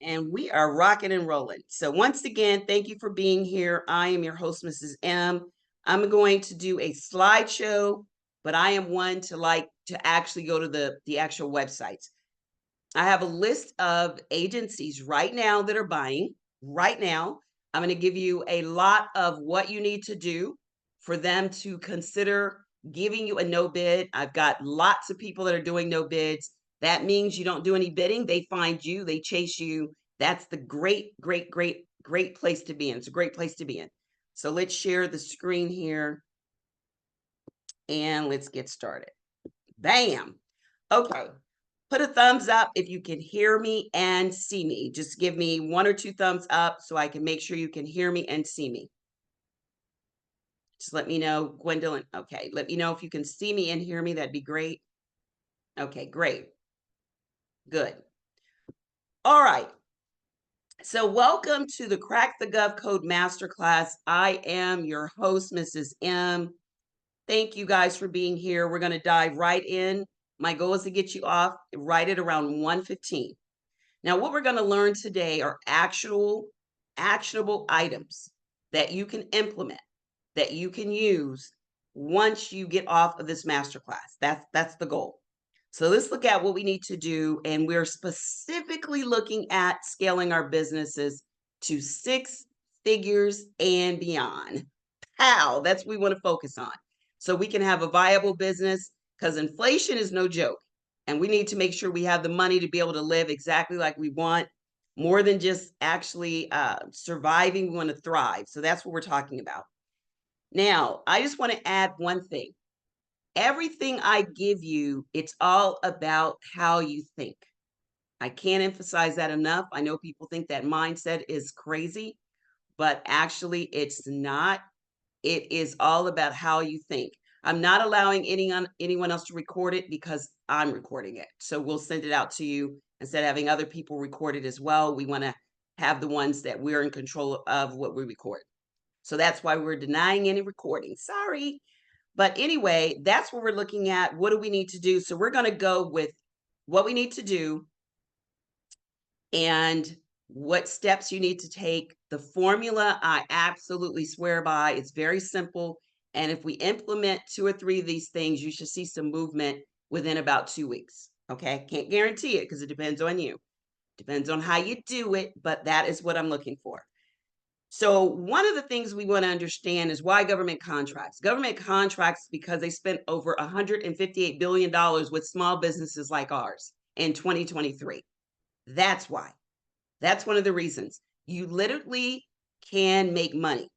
And we are rocking and rolling. So once again, thank you for being here. I am your host, Mrs. M. I'm going to do a slideshow, but I am one to like to actually go to the actual websites. I have a list of agencies right now that are buying. Right now, I'm going to give you a lot of what you need to do for them to consider giving you a no bid. I've got lots of people that are doing no bids. That means you don't do any bidding. They find you, they chase you. That's the great place to be in. It's a great place to be in. So let's share the screen here and let's get started. Bam. Okay. Put a thumbs up if you can hear me and see me. Just give me 1 or 2 thumbs up so I can make sure you can hear me and see me. Just let me know, Gwendolyn. Okay, let me know if you can see me and hear me. That'd be great. Okay, great. Good. All right. So welcome to the Crack the Gov Code Masterclass. I am your host, Mrs. M. Thank you guys for being here. We're going to dive right in. My goal is to get you off right at around 1:15. Now, what we're going to learn today are actionable items that you can implement, that you can use once you get off of this masterclass. That's the goal. So let's look at what we need to do. And we're specifically looking at scaling our businesses to 6 figures and beyond. How? That's what we want to focus on. So we can have a viable business, because inflation is no joke. And we need to make sure we have the money to be able to live exactly like we want, more than just actually surviving. We want to thrive. So that's what we're talking about. Now, I just want to add one thing. Everything I give you, it's all about how you think. I can't emphasize that enough. I know people think that mindset is crazy, but actually it's not. It is all about how you think. I'm not allowing anyone else to record it because I'm recording it. So we'll send it out to you instead of having other people record it as well. We want to have the ones that we're in control of what we record. So that's why we're denying any recording. Sorry. But anyway, that's what we're looking at. What do we need to do? So we're going to go with what we need to do and what steps you need to take. The formula I absolutely swear by. It's very simple. And if we implement 2 or 3 of these things, you should see some movement within about 2 weeks. Okay. Can't guarantee it because it depends on you. Depends on how you do it, but that is what I'm looking for. So one of the things we want to understand is why government contracts. Government contracts because they spent over $158 billion with small businesses like ours in 2023. That's why. That's one of the reasons. You literally can make money.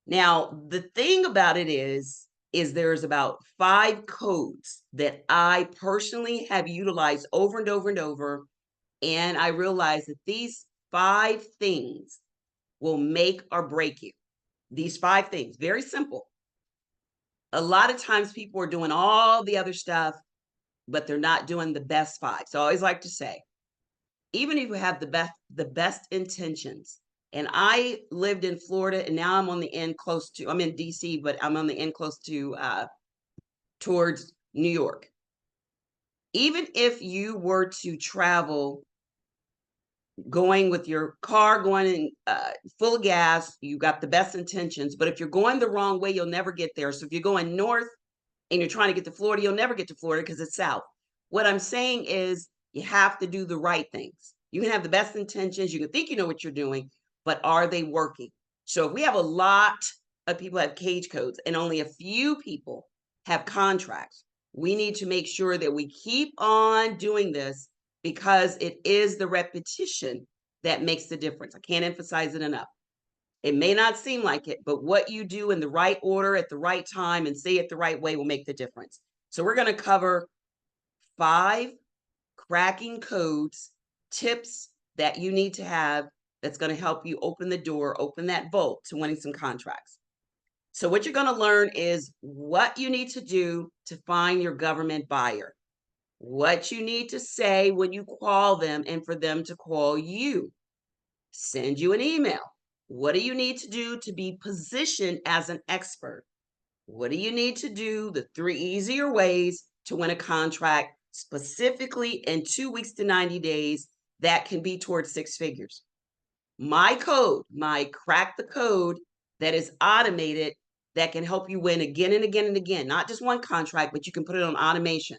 Now, the thing about it is there's about 5 codes that I personally have utilized over and over and over. And I realized that these 5 things will make or break you. These 5 things, very simple. A lot of times people are doing all the other stuff, but they're not doing the best 5. So I always like to say, even if you have the best intentions, and I lived in Florida and now I'm on the end close to, I'm in DC, but I'm on the end close to towards New York. Even if you were to travel going with your car going in full of gas, you got the best intentions, but if you're going the wrong way, you'll never get there. So if you're going north and you're trying to get to Florida, you'll never get to Florida because it's south. What I'm saying is you have to do the right things. You can have the best intentions, you can think you know what you're doing, but are they working? So if we have a lot of people have cage codes and only a few people have contracts, we need to make sure that we keep on doing this, because it is the repetition that makes the difference. I can't emphasize it enough. It may not seem like it, but what you do in the right order at the right time and say it the right way will make the difference. So we're going to cover 5 cracking codes, tips that you need to have that's going to help you open the door, open that vault to winning some contracts. So what you're going to learn is what you need to do to find your government buyer, what you need to say when you call them and for them to call you, send you an email. What do you need to do to be positioned as an expert? What do you need to do? The 3 easier ways to win a contract specifically in 2 weeks to 90 days. that can be towards 6 figures. My code, my crack the code that is automated that can help you win again and again and again, not just one contract, but you can put it on automation.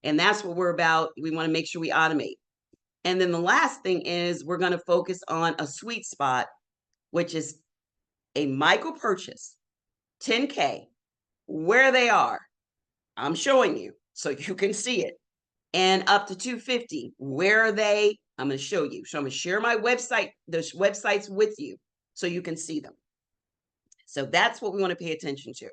And that's what we're about. We want to make sure we automate. And then the last thing is we're going to focus on a sweet spot, which is a micro purchase, 10K, where they are. I'm showing you so you can see it. And up to 250, where are they? I'm going to show you. So I'm going to share my website, those websites with you so you can see them. So that's what we want to pay attention to.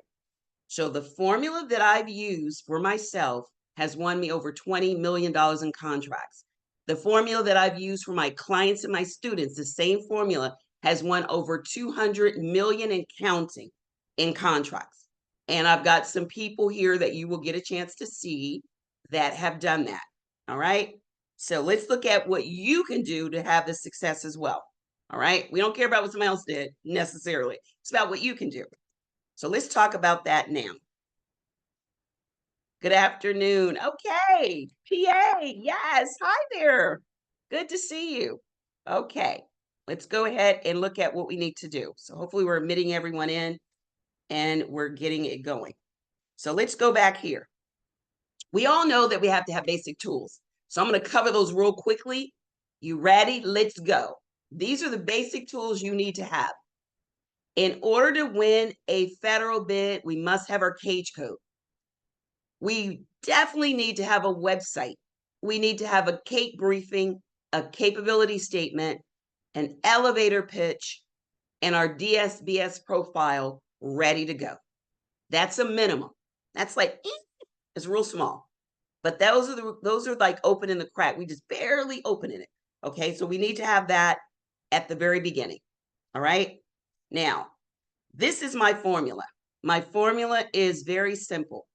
So the formula that I've used for myself has won me over $20 million in contracts. The formula that I've used for my clients and my students, the same formula, has won over 200 million and counting in contracts. And I've got some people here that you will get a chance to see that have done that. All right. So let's look at what you can do to have this success as well. All right. We don't care about what somebody else did necessarily. It's about what you can do. So let's talk about that now. Good afternoon. Okay. PA. Yes. Hi there. Good to see you. Okay. Let's go ahead and look at what we need to do. So hopefully we're admitting everyone in and we're getting it going. So let's go back here. We all know that we have to have basic tools. So I'm going to cover those real quickly. You ready? Let's go. These are the basic tools you need to have. In order to win a federal bid, we must have our cage code. We definitely need to have a website. We need to have a CAPE briefing, a capability statement, an elevator pitch, and our DSBS profile ready to go. That's a minimum. That's like, it's real small. But those are like opening the crack. We just barely opening it. Okay, so we need to have that at the very beginning. All right. Now, this is my formula. My formula is very simple.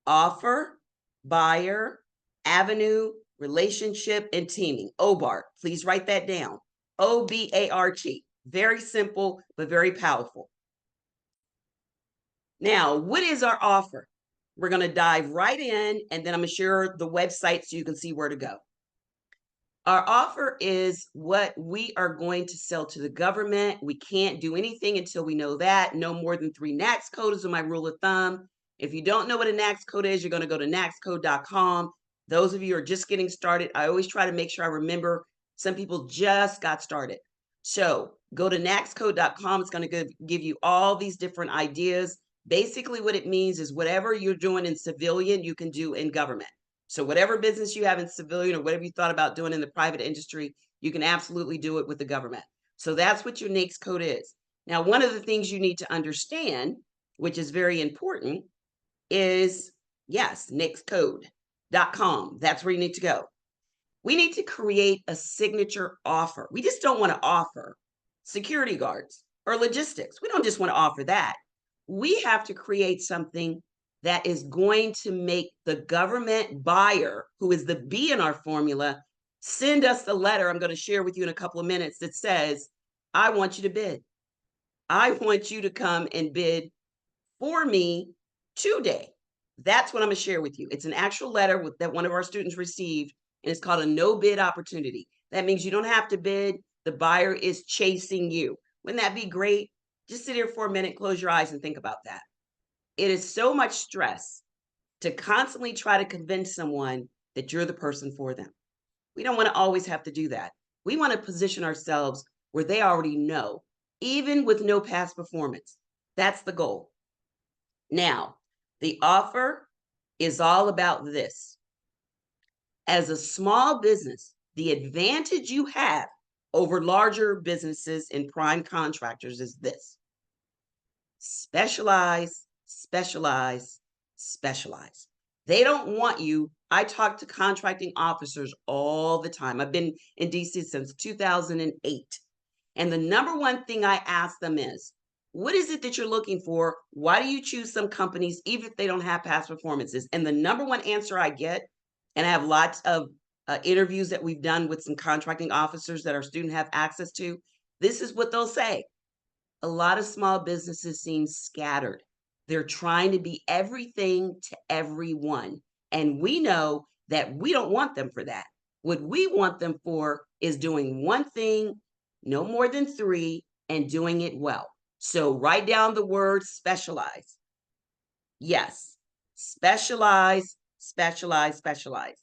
Offer, buyer, avenue, relationship, and teaming. O.B.A.R.T. Please write that down. O.B.A.R.T. Very simple, but very powerful. Now, what is our offer? We're going to dive right in, and then I'm going to share the website so you can see where to go. Our offer is what we are going to sell to the government. We can't do anything until we know that. No more than 3 NAICS codes are my rule of thumb. If you don't know what a NAICS code is, you're going to go to NAICScode.com. Those of you who are just getting started, I always try to make sure I remember some people just got started. So go to NAICScode.com. It's going to give you all these different ideas. Basically, what it means is whatever you're doing in civilian, you can do in government. So whatever business you have in civilian or whatever you thought about doing in the private industry, you can absolutely do it with the government. So that's what your NAICS code is. Now, one of the things you need to understand, which is very important, is, yes, NAICScode.com. That's where you need to go. We need to create a signature offer. We just don't want to offer security guards or logistics. We don't just want to offer that. We have to create something that is going to make the government buyer, who is the B in our formula, send us the letter I'm going to share with you in a couple of minutes that says, I want you to bid. I want you to come and bid for me today. That's what I'm going to share with you. It's an actual letter that one of our students received, and it's called a no bid opportunity. That means you don't have to bid. The buyer is chasing you. Wouldn't that be great? Just sit here for a minute, close your eyes and think about that. It is so much stress to constantly try to convince someone that you're the person for them. We don't want to always have to do that. We want to position ourselves where they already know, even with no past performance. That's the goal. Now, the offer is all about this. As a small business, the advantage you have over larger businesses and prime contractors is this: specialize, specialize, specialize. They don't want you. I talk to contracting officers all the time. I've been in DC since 2008. And the number one thing I ask them is, what is it that you're looking for? Why do you choose some companies, even if they don't have past performances? And the number one answer I get, and I have lots of interviews that we've done with some contracting officers that our students have access to, this is what they'll say. A lot of small businesses seem scattered. They're trying to be everything to everyone. And we know that we don't want them for that. What we want them for is doing one thing, no more than 3, and doing it well. So write down the word specialize. Yes, specialize, specialize, specialize.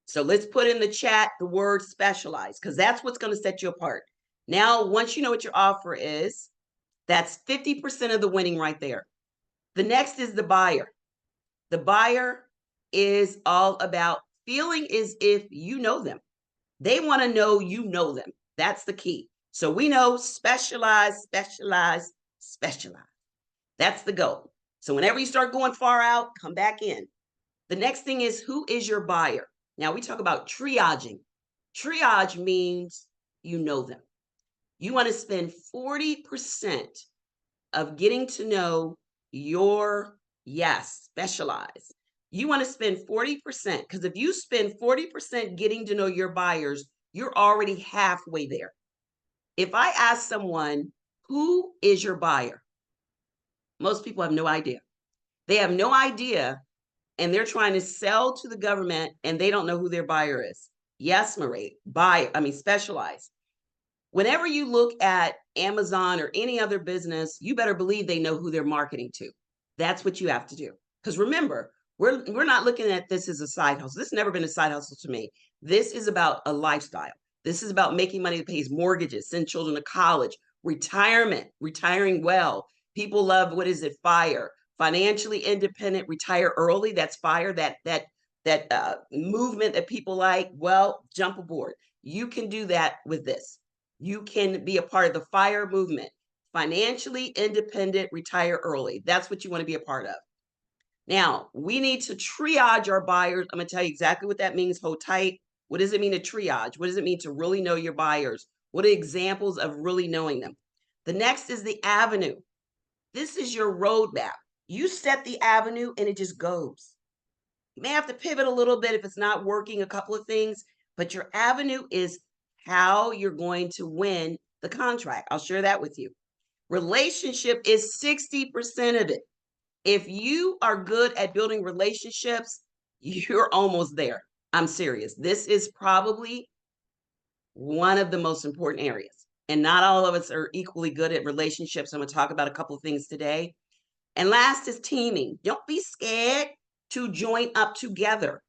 So let's put in the chat the word specialize, because that's what's going to set you apart. Now, once you know what your offer is, that's 50% of the winning right there. The next is the buyer. The buyer is all about feeling as if you know them. They want to know you know them. That's the key. So we know specialize, specialize, specialize. That's the goal. So whenever you start going far out, come back in. The next thing is, who is your buyer? Now we talk about triaging. Triage means you know them. You want to spend 40% of getting to know your, yes, specialize. You want to spend 40%, because if you spend 40% getting to know your buyers, you're already halfway there. If I ask someone, who is your buyer? Most people have no idea. They have no idea, and they're trying to sell to the government, and they don't know who their buyer is. Yes, Marie, specialize. Whenever you look at Amazon or any other business, you better believe they know who they're marketing to. That's what you have to do. Because remember, we're not looking at this as a side hustle. This has never been a side hustle to me. This is about a lifestyle. This is about making money that pays mortgages, send children to college, retirement, retiring well. People love, what is it, FIRE, financially independent, retire early. That's FIRE, that movement that people like. Well, jump aboard. You can do that with this. You can be a part of the FIRE movement, financially independent, retire early. That's what you want to be a part of. Now, we need to triage our buyers. I'm going to tell you exactly what that means. Hold tight. What does it mean to triage? What does it mean to really know your buyers? What are examples of really knowing them? The next is the avenue. This is your roadmap. You set the avenue and it just goes. You may have to pivot a little bit if it's not working, a couple of things, but your avenue is how you're going to win the contract. I'll share that with you. Relationship is 60% of it. If you are good at building relationships, you're almost there. I'm serious. This is probably one of the most important areas. And not all of us are equally good at relationships. I'm going to talk about a couple of things today. And last is teaming. Don't be scared to join up together.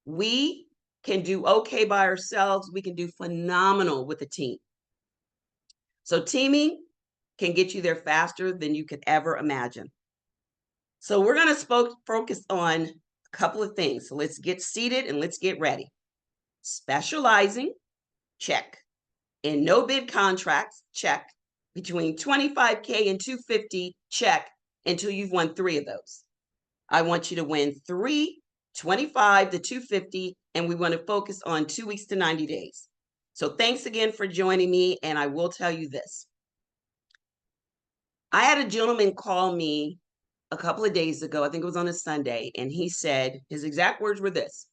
We can do okay by ourselves. We can do phenomenal with a team. So teaming can get you there faster than you could ever imagine. So we're going to focus on a couple of things. So let's get seated and let's get ready. Specializing, check. In no bid contracts, check. Between 25K and 250, check, until you've won 3 of those. I want you to win 3, 25 to 250, and we want to focus on 2 weeks to 90 days. So thanks again for joining me, and I will tell you this. I had a gentleman call me a couple of days ago, I think it was on a Sunday, and he said, his exact words were this: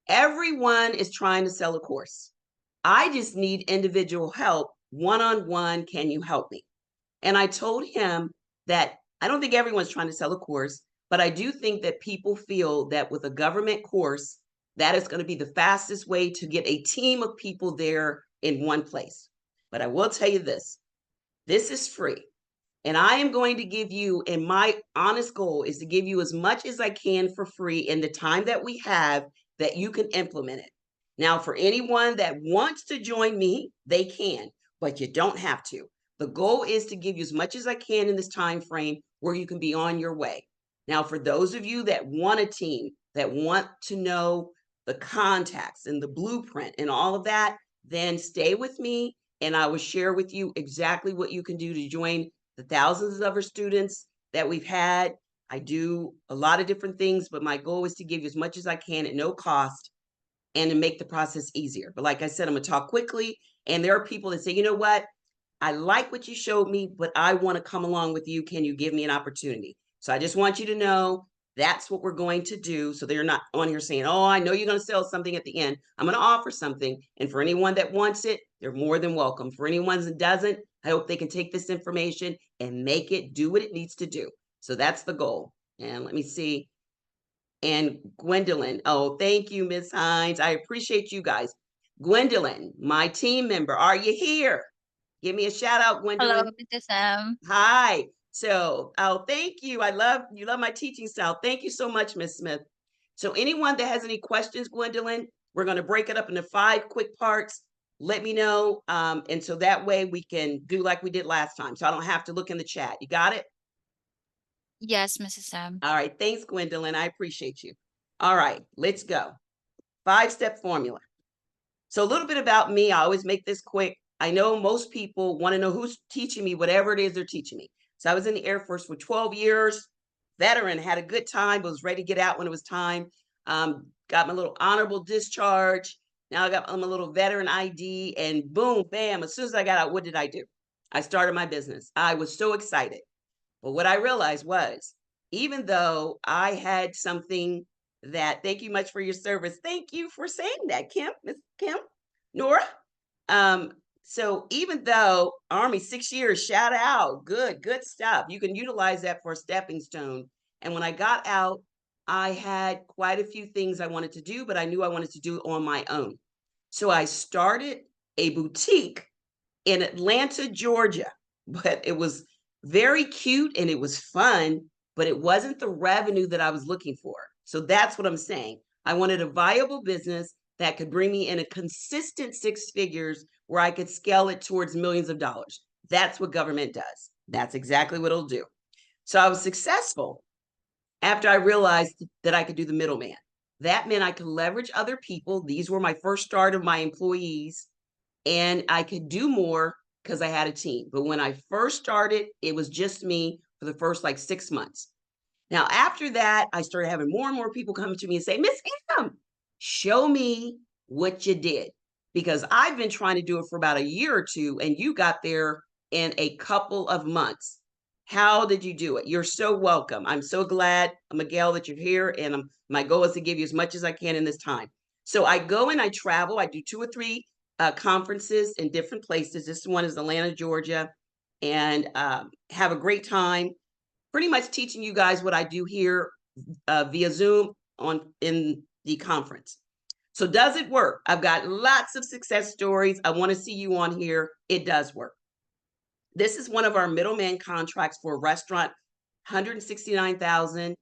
everyone is trying to sell a course. I just need individual help, one-on-one, can you help me? And I told him that I don't think everyone's trying to sell a course, but I do think that people feel that with a government course, that is going to be the fastest way to get a team of people there in one place. But I will tell you this is free. And I am going to give you, and my honest goal is to give you as much as I can for free in the time that we have that you can implement it. Now, for anyone that wants to join me, they can, but you don't have to. The goal is to give you as much as I can in this time frame where you can be on your way. Now, for those of you that want a team, that want to know the contacts and the blueprint and all of that, then stay with me and I will share with you exactly what you can do to join the thousands of other students that we've had. I do a lot of different things, but my goal is to give you as much as I can at no cost and to make the process easier. But like I said, I'm going to talk quickly. And there are people that say, you know what? I like what you showed me, but I want to come along with you. Can you give me an opportunity? So I just want you to know that's what we're going to do. So they're not on here saying, oh, I know you're going to sell something at the end. I'm going to offer something. And for anyone that wants it, they're more than welcome. For anyone that doesn't, I hope they can take this information and make it do what it needs to do. So that's the goal. And let me see. and Gwendolyn. Oh, thank you, Miss Hines. I appreciate you guys. Gwendolyn, my team member, are you here? Give me a shout out, Hello, Gwendolyn. Mrs. Sam. Hi. So, oh, thank you. You love my teaching style. Thank you so much, Miss Smith. So, anyone that has any questions, Gwendolyn, we're going to break it up into 5 quick parts. Let me know. And so that way we can do like we did last time. So I don't have to look in the chat. You got it? Yes, Mrs. Sam. All right. Thanks, Gwendolyn. I appreciate you. All right. Let's go. 5-step formula. So a little bit about me. I always make this quick. I know most people want to know who's teaching me whatever it is they're teaching me. So I was in the Air Force for 12 years, veteran, had a good time, but was ready to get out when it was time. Got my little honorable discharge. Now I got my little veteran ID, and boom, bam. As soon as I got out, what did I do? I started my business. I was so excited. But what I realized was, even though I had something that, thank you much for your service. Thank you for saying that, Kim, Miss Kim, Nora. So even though Army 6 years, shout out, good stuff. You can utilize that for a stepping stone. And when I got out, I had quite a few things I wanted to do, but I knew I wanted to do it on my own. So I started a boutique in Atlanta, Georgia, but it was very cute and it was fun, but it wasn't the revenue that I was looking for. So that's what I'm saying. I wanted a viable business that could bring me in a consistent 6 figures where I could scale it towards millions of dollars. That's what government does. That's exactly what it'll do. So I was successful after I realized that I could do the middleman. That meant I could leverage other people. These were my first start of my employees, and I could do more because I had a team. But when I first started, it was just me for the first like 6 months. Now, after that, I started having more and more people come to me and say, Miss M, show me what you did. Because I've been trying to do it for about a year or two, and you got there in a couple of months. How did you do it? You're so welcome. I'm so glad, Miguel, that you're here. And my goal is to give you as much as I can in this time. So I go and I travel. I do 2 or 3 conferences in different places. This one is Atlanta, Georgia, and have a great time pretty much teaching you guys what I do here via Zoom in the conference. So does it work? I've got lots of success stories. I want to see you on here. It does work. This is one of our middleman contracts for a restaurant, 169,000.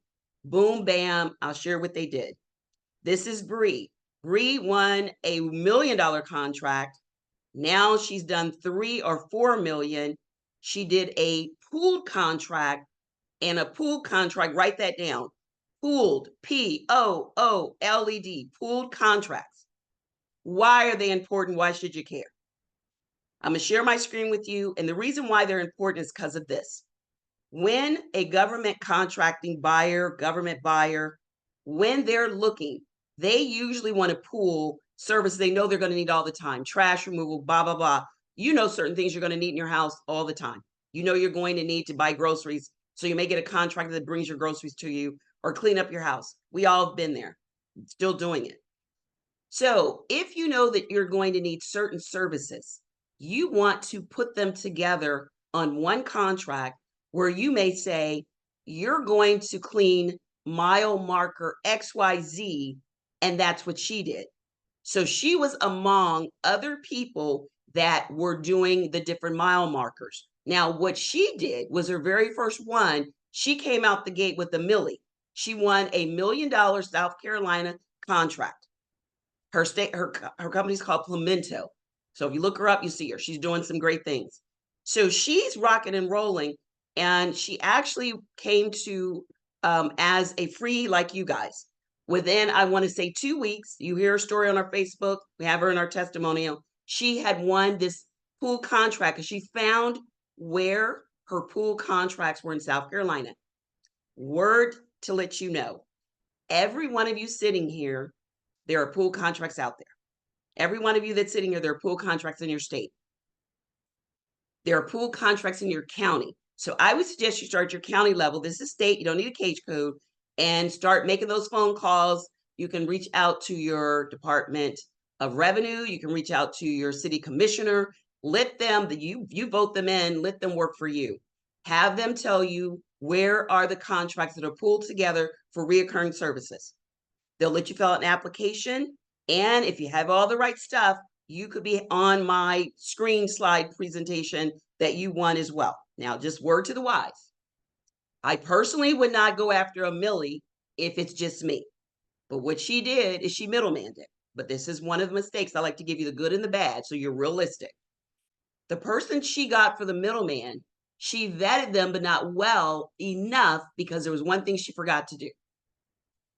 Boom, bam. I'll share what they did. This is Bree. Bree won $1 million contract. Now she's done 3 or 4 million. She did a pooled contract, and a pooled contract, write that down. Pooled, Pooled, pooled contracts. Why are they important? Why should you care? I'm going to share my screen with you. And the reason why they're important is because of this. When a government contracting buyer, government buyer, when they're looking, they usually want to pool services they know they're going to need all the time. Trash removal, blah, blah, blah. You know certain things you're going to need in your house all the time. You know you're going to need to buy groceries. So you may get a contractor that brings your groceries to you or clean up your house. We all have been there, still doing it. So if you know that you're going to need certain services, you want to put them together on one contract where you may say, you're going to clean mile marker XYZ, and that's what she did. So she was among other people that were doing the different mile markers. Now, what she did was her very first one. She came out the gate with a millie. She won $1 million South Carolina contract. Her company's called Plemento. So if you look her up, you see her. She's doing some great things. So she's rocking and rolling, and she actually came to as a free like you guys. Within, I want to say 2 weeks, you hear her story on our Facebook. We have her in our testimonial. She had won this pool contract, and she found where her pool contracts were in South Carolina. Word to let you know, every one of you sitting here, there are pool contracts out there. Every one of you that's sitting here, there are pool contracts in your state. There are pool contracts in your county. So I would suggest you start your county level. This is state. You don't need a cage code, and start making those phone calls. You can reach out to your Department of Revenue. You can reach out to your city commissioner. Let them, you vote them in, let them work for you. Have them tell you where are the contracts that are pulled together for reoccurring services. They'll let you fill out an application. And if you have all the right stuff, you could be on my screen slide presentation that you won as well. Now, just word to the wise. I personally would not go after a Millie if it's just me. But what she did is she middlemaned it. But this is one of the mistakes. I like to give you the good and the bad so you're realistic. The person she got for the middleman, she vetted them, but not well enough because there was one thing she forgot to do.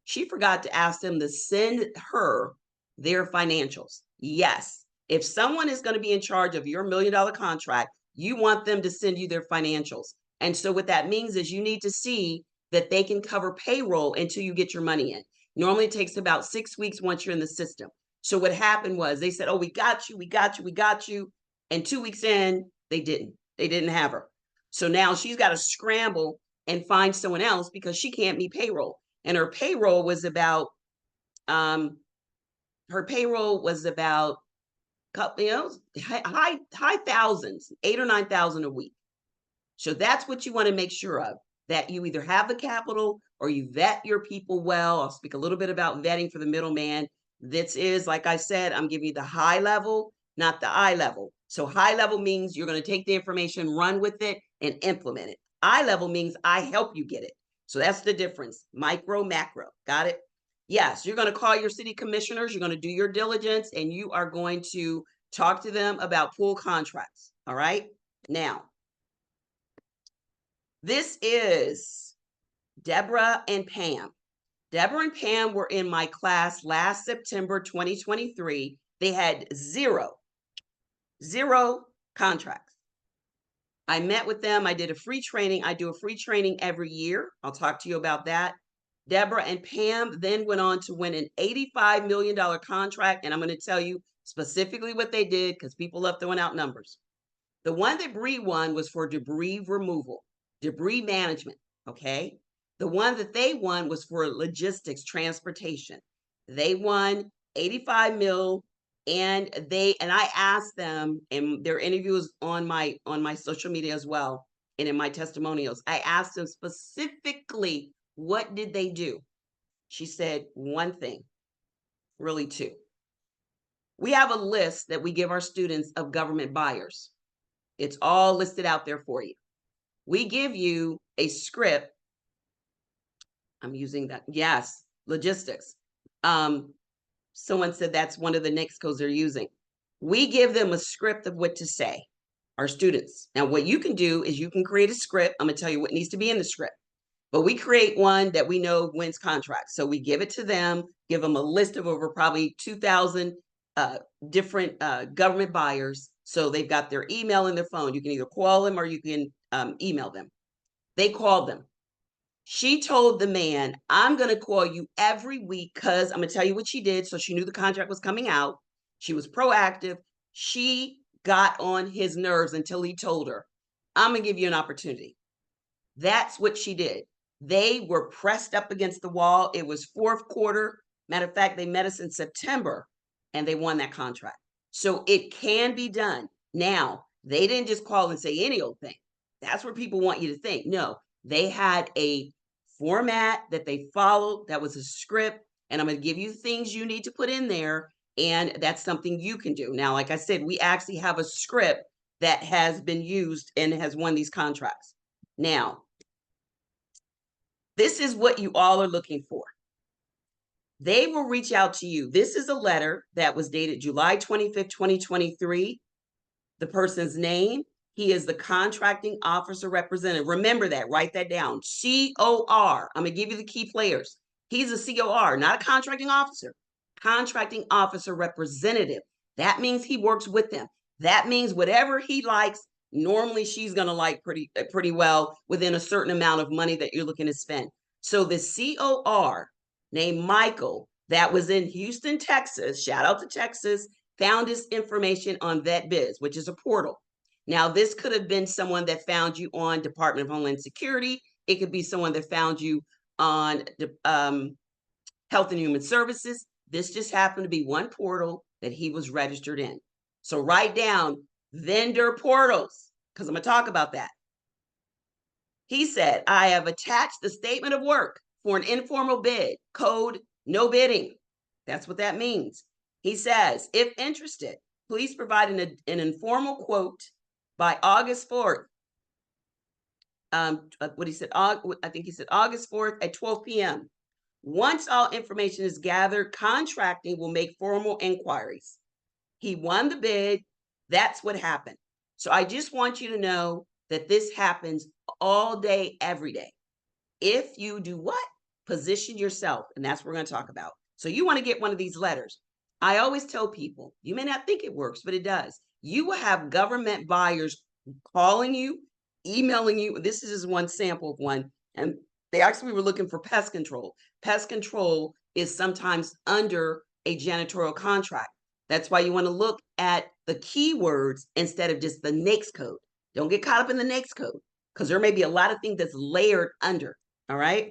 She forgot to ask them to send her their financials. Yes, if someone is going to be in charge of your $1 million contract, you want them to send you their financials. And so what that means is you need to see that they can cover payroll until you get your money in. Normally it takes about 6 weeks once you're in the system. So what happened was they said, oh, we got you, we got you, we got you. And 2 weeks in, they didn't have her. So now she's got to scramble and find someone else because she can't meet payroll. And her payroll was about high thousands, 8 or 9,000 a week. So that's what you want to make sure of, that you either have the capital or you vet your people well. I'll speak a little bit about vetting for the middleman. This is, like I said, I'm giving you the high level, not the eye level. So high level means you're going to take the information, run with it, and implement it. Eye level means I help you get it. So that's the difference. Micro, macro. Got it? Yes, you're going to call your city commissioners. You're going to do your diligence, and you are going to talk to them about pool contracts. All right? Now, this is Deborah and Pam. Deborah and Pam were in my class last September 2023. They had zero contracts. I met with them. I did a free training. I do a free training every year. I'll talk to you about that. Deborah and Pam then went on to win an $85 million contract. And I'm going to tell you specifically what they did because people love throwing out numbers. The one that Bree won was for debris removal, debris management. Okay. The one that they won was for logistics, transportation. They won 85 mil. And I asked them, and their interviews on my social media as well, and in my testimonials, I asked them specifically, what did they do? She said one thing, really two. We have a list that we give our students of government buyers. It's all listed out there for you. We give you a script. I'm using that. Yes, logistics. Someone said that's one of the next codes they're using. We give them a script of what to say, our students. Now, what you can do is you can create a script. I'm going to tell you what needs to be in the script. But we create one that we know wins contracts. So we give it to them, give them a list of over probably 2,000 different government buyers. So they've got their email and their phone. You can either call them or you can email them. They called them. She told the man, I'm going to call you every week because I'm going to tell you what she did. So she knew the contract was coming out. She was proactive. She got on his nerves until he told her, I'm going to give you an opportunity. That's what she did. They were pressed up against the wall. It was fourth quarter. Matter of fact, they met us in September and they won that contract. So it can be done. Now, they didn't just call and say any old thing. That's where people want you to think. No, they had a format that they followed. That was a script. And I'm going to give you things you need to put in there. And that's something you can do. Now, like I said, we actually have a script that has been used and has won these contracts. Now, this is what you all are looking for. They will reach out to you. This is a letter that was dated July 25th, 2023. The person's name, he is the contracting officer representative. Remember that, write that down. COR. I'm going to give you the key players. He's a COR, not a contracting officer. Contracting officer representative. That means he works with them. That means whatever he likes, normally she's going to like pretty well within a certain amount of money that you're looking to spend. So the COR named Michael that was in Houston, Texas, shout out to Texas, found his information on VetBiz, which is a portal. Now, this could have been someone that found you on Department of Homeland Security. It could be someone that found you on Health and Human Services. This just happened to be one portal that he was registered in. So write down vendor portals, because I'm going to talk about that. He said, I have attached the statement of work for an informal bid, code no bidding. That's what that means. He says, if interested, please provide an informal quote by August 4th. What he said, I think he said August 4th at 12 p.m. Once all information is gathered, contracting will make formal inquiries. He won the bid. That's what happened. So I just want you to know that this happens all day, every day. If you do what? Position yourself. And that's what we're going to talk about. So you want to get one of these letters. I always tell people, you may not think it works, but it does. You will have government buyers calling you, emailing you. This is just one sample of one. And they actually were looking for pest control. Pest control is sometimes under a janitorial contract. That's why you want to look at the keywords instead of just the NAICS code. Don't get caught up in the NAICS code because there may be a lot of things that's layered under. All right.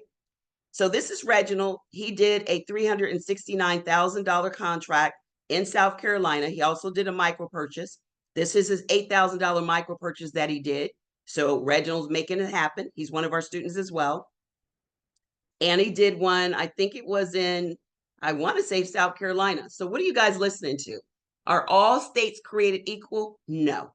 So this is Reginald. He did a $369,000 contract in South Carolina. He also did a micro purchase. This is his $8,000 micro purchase that he did. So Reginald's making it happen. He's one of our students as well. And he did one, I think it was in, I want to say South Carolina. So what are you guys listening to? Are all states created equal? No.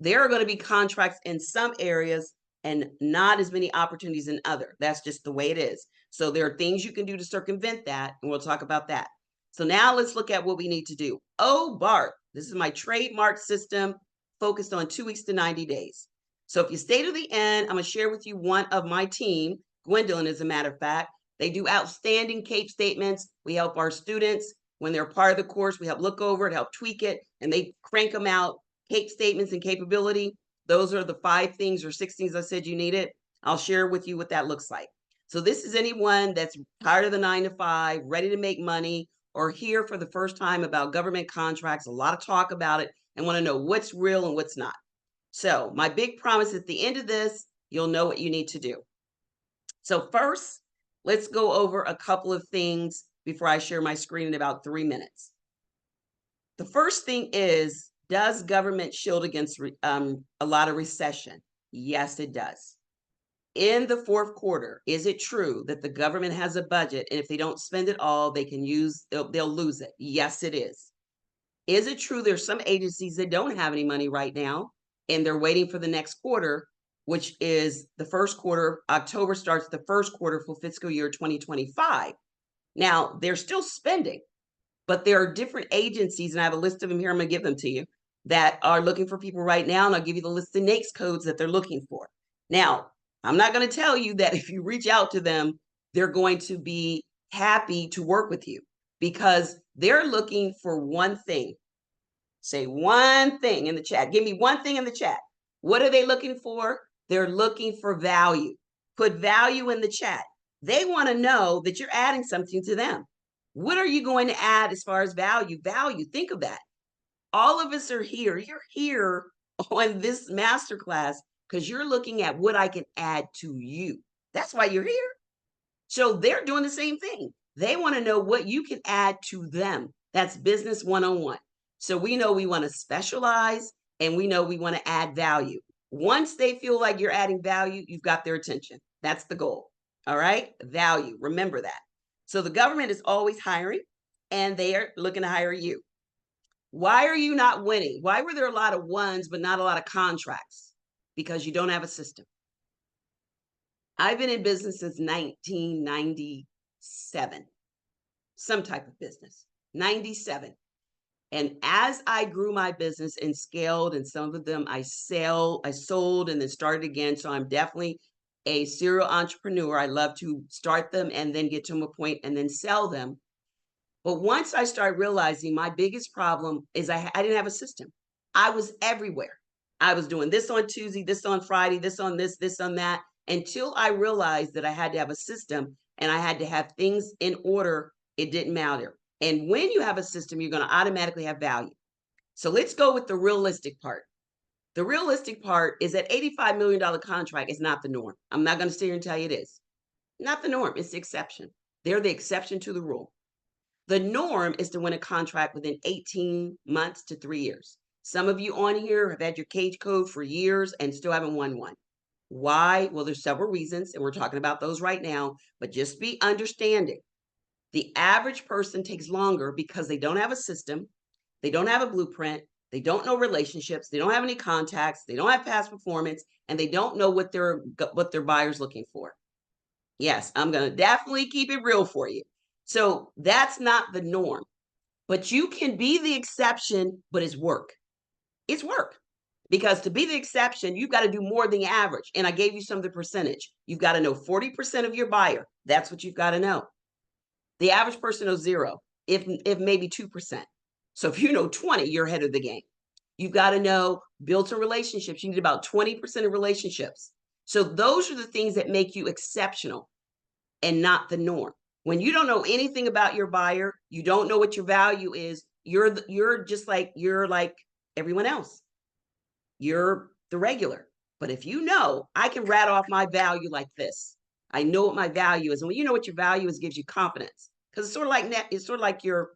There are going to be contracts in some areas and not as many opportunities in other. That's just the way it is. So there are things you can do to circumvent that, and we'll talk about that. So now let's look at what we need to do. O.B.A.R.T. This is my trademark system focused on 2 weeks to 90 days. So if you stay to the end, I'm going to share with you one of my team, Gwendolyn, as a matter of fact. They do outstanding CAPE statements. We help our students when they're part of the course. We help look over it, help tweak it, and they crank them out. CAPE statements and capability. Those are the 5 things or 6 things I said you needed. I'll share with you what that looks like. So this is anyone that's tired of the 9 to 5, ready to make money, or here for the first time about government contracts, a lot of talk about it, and want to know what's real and what's not. So my big promise at the end of this, you'll know what you need to do. So first, let's go over a couple of things before I share my screen in about 3 minutes. The first thing is, does government shield against a lot of recession? Yes, it does. In the 4th quarter, is it true that the government has a budget and if they don't spend it all, they can they'll lose it? Yes, it is. Is it true there's some agencies that don't have any money right now and they're waiting for the next quarter, which is the 1st quarter? October starts the 1st quarter for fiscal year 2025. Now, they're still spending, but there are different agencies, and I have a list of them here. I'm going to give them to you, that are looking for people right now, and I'll give you the list of NAICS codes that they're looking for. Now, I'm not going to tell you that if you reach out to them, they're going to be happy to work with you because they're looking for one thing. Say one thing in the chat. Give me one thing in the chat. What are they looking for? They're looking for value. Put value in the chat. They want to know that you're adding something to them. What are you going to add as far as value? Value, think of that. All of us are here. You're here on this masterclass because you're looking at what I can add to you. That's why you're here. So they're doing the same thing. They want to know what you can add to them. That's business one-on-one. So we know we want to specialize and we know we want to add value. Once they feel like you're adding value, you've got their attention. That's the goal. All right? Value. Remember that. So the government is always hiring and they are looking to hire you. Why are you not winning? Why were there a lot of ones but not a lot of contracts? Because you don't have a system. I've been in business since 1997, some type of business, 97. And as I grew my business and scaled, and some of them I sold and then started again. So I'm definitely a serial entrepreneur. I love to start them and then get to a point and then sell them. But once I started realizing my biggest problem is I didn't have a system. I was everywhere. I was doing this on Tuesday, this on Friday, this on that, until I realized that I had to have a system and I had to have things in order. It didn't matter. And when you have a system, you're going to automatically have value. So let's go with the realistic part. The realistic part is that $85 million contract is not the norm. I'm not going to sit here and tell you it is. Not the norm. It's the exception. They're the exception to the rule. The norm is to win a contract within 18 months to 3 years. Some of you on here have had your cage code for years and still haven't won one. Why? Well, there's several reasons, and we're talking about those right now, but just be understanding. The average person takes longer because they don't have a system, they don't have a blueprint, they don't know relationships, they don't have any contacts, they don't have past performance, and they don't know what their buyer's looking for. Yes, I'm going to definitely keep it real for you. So that's not the norm, but you can be the exception, but it's work. It's work. Because to be the exception, you've got to do more than the average. And I gave you some of the percentage. You've got to know 40% of your buyer. That's what you've got to know. The average person knows zero, if maybe 2%. So if you know 20, you're ahead of the game. You've got to know built-in relationships. You need about 20% of relationships. So those are the things that make you exceptional and not the norm. When you don't know anything about your buyer, you don't know what your value is, you're just like everyone else. You're the regular. But if you know, I can rattle off my value like this. I know what my value is. And when you know what your value is, it gives you confidence. Because it's sort of like it's sort of like your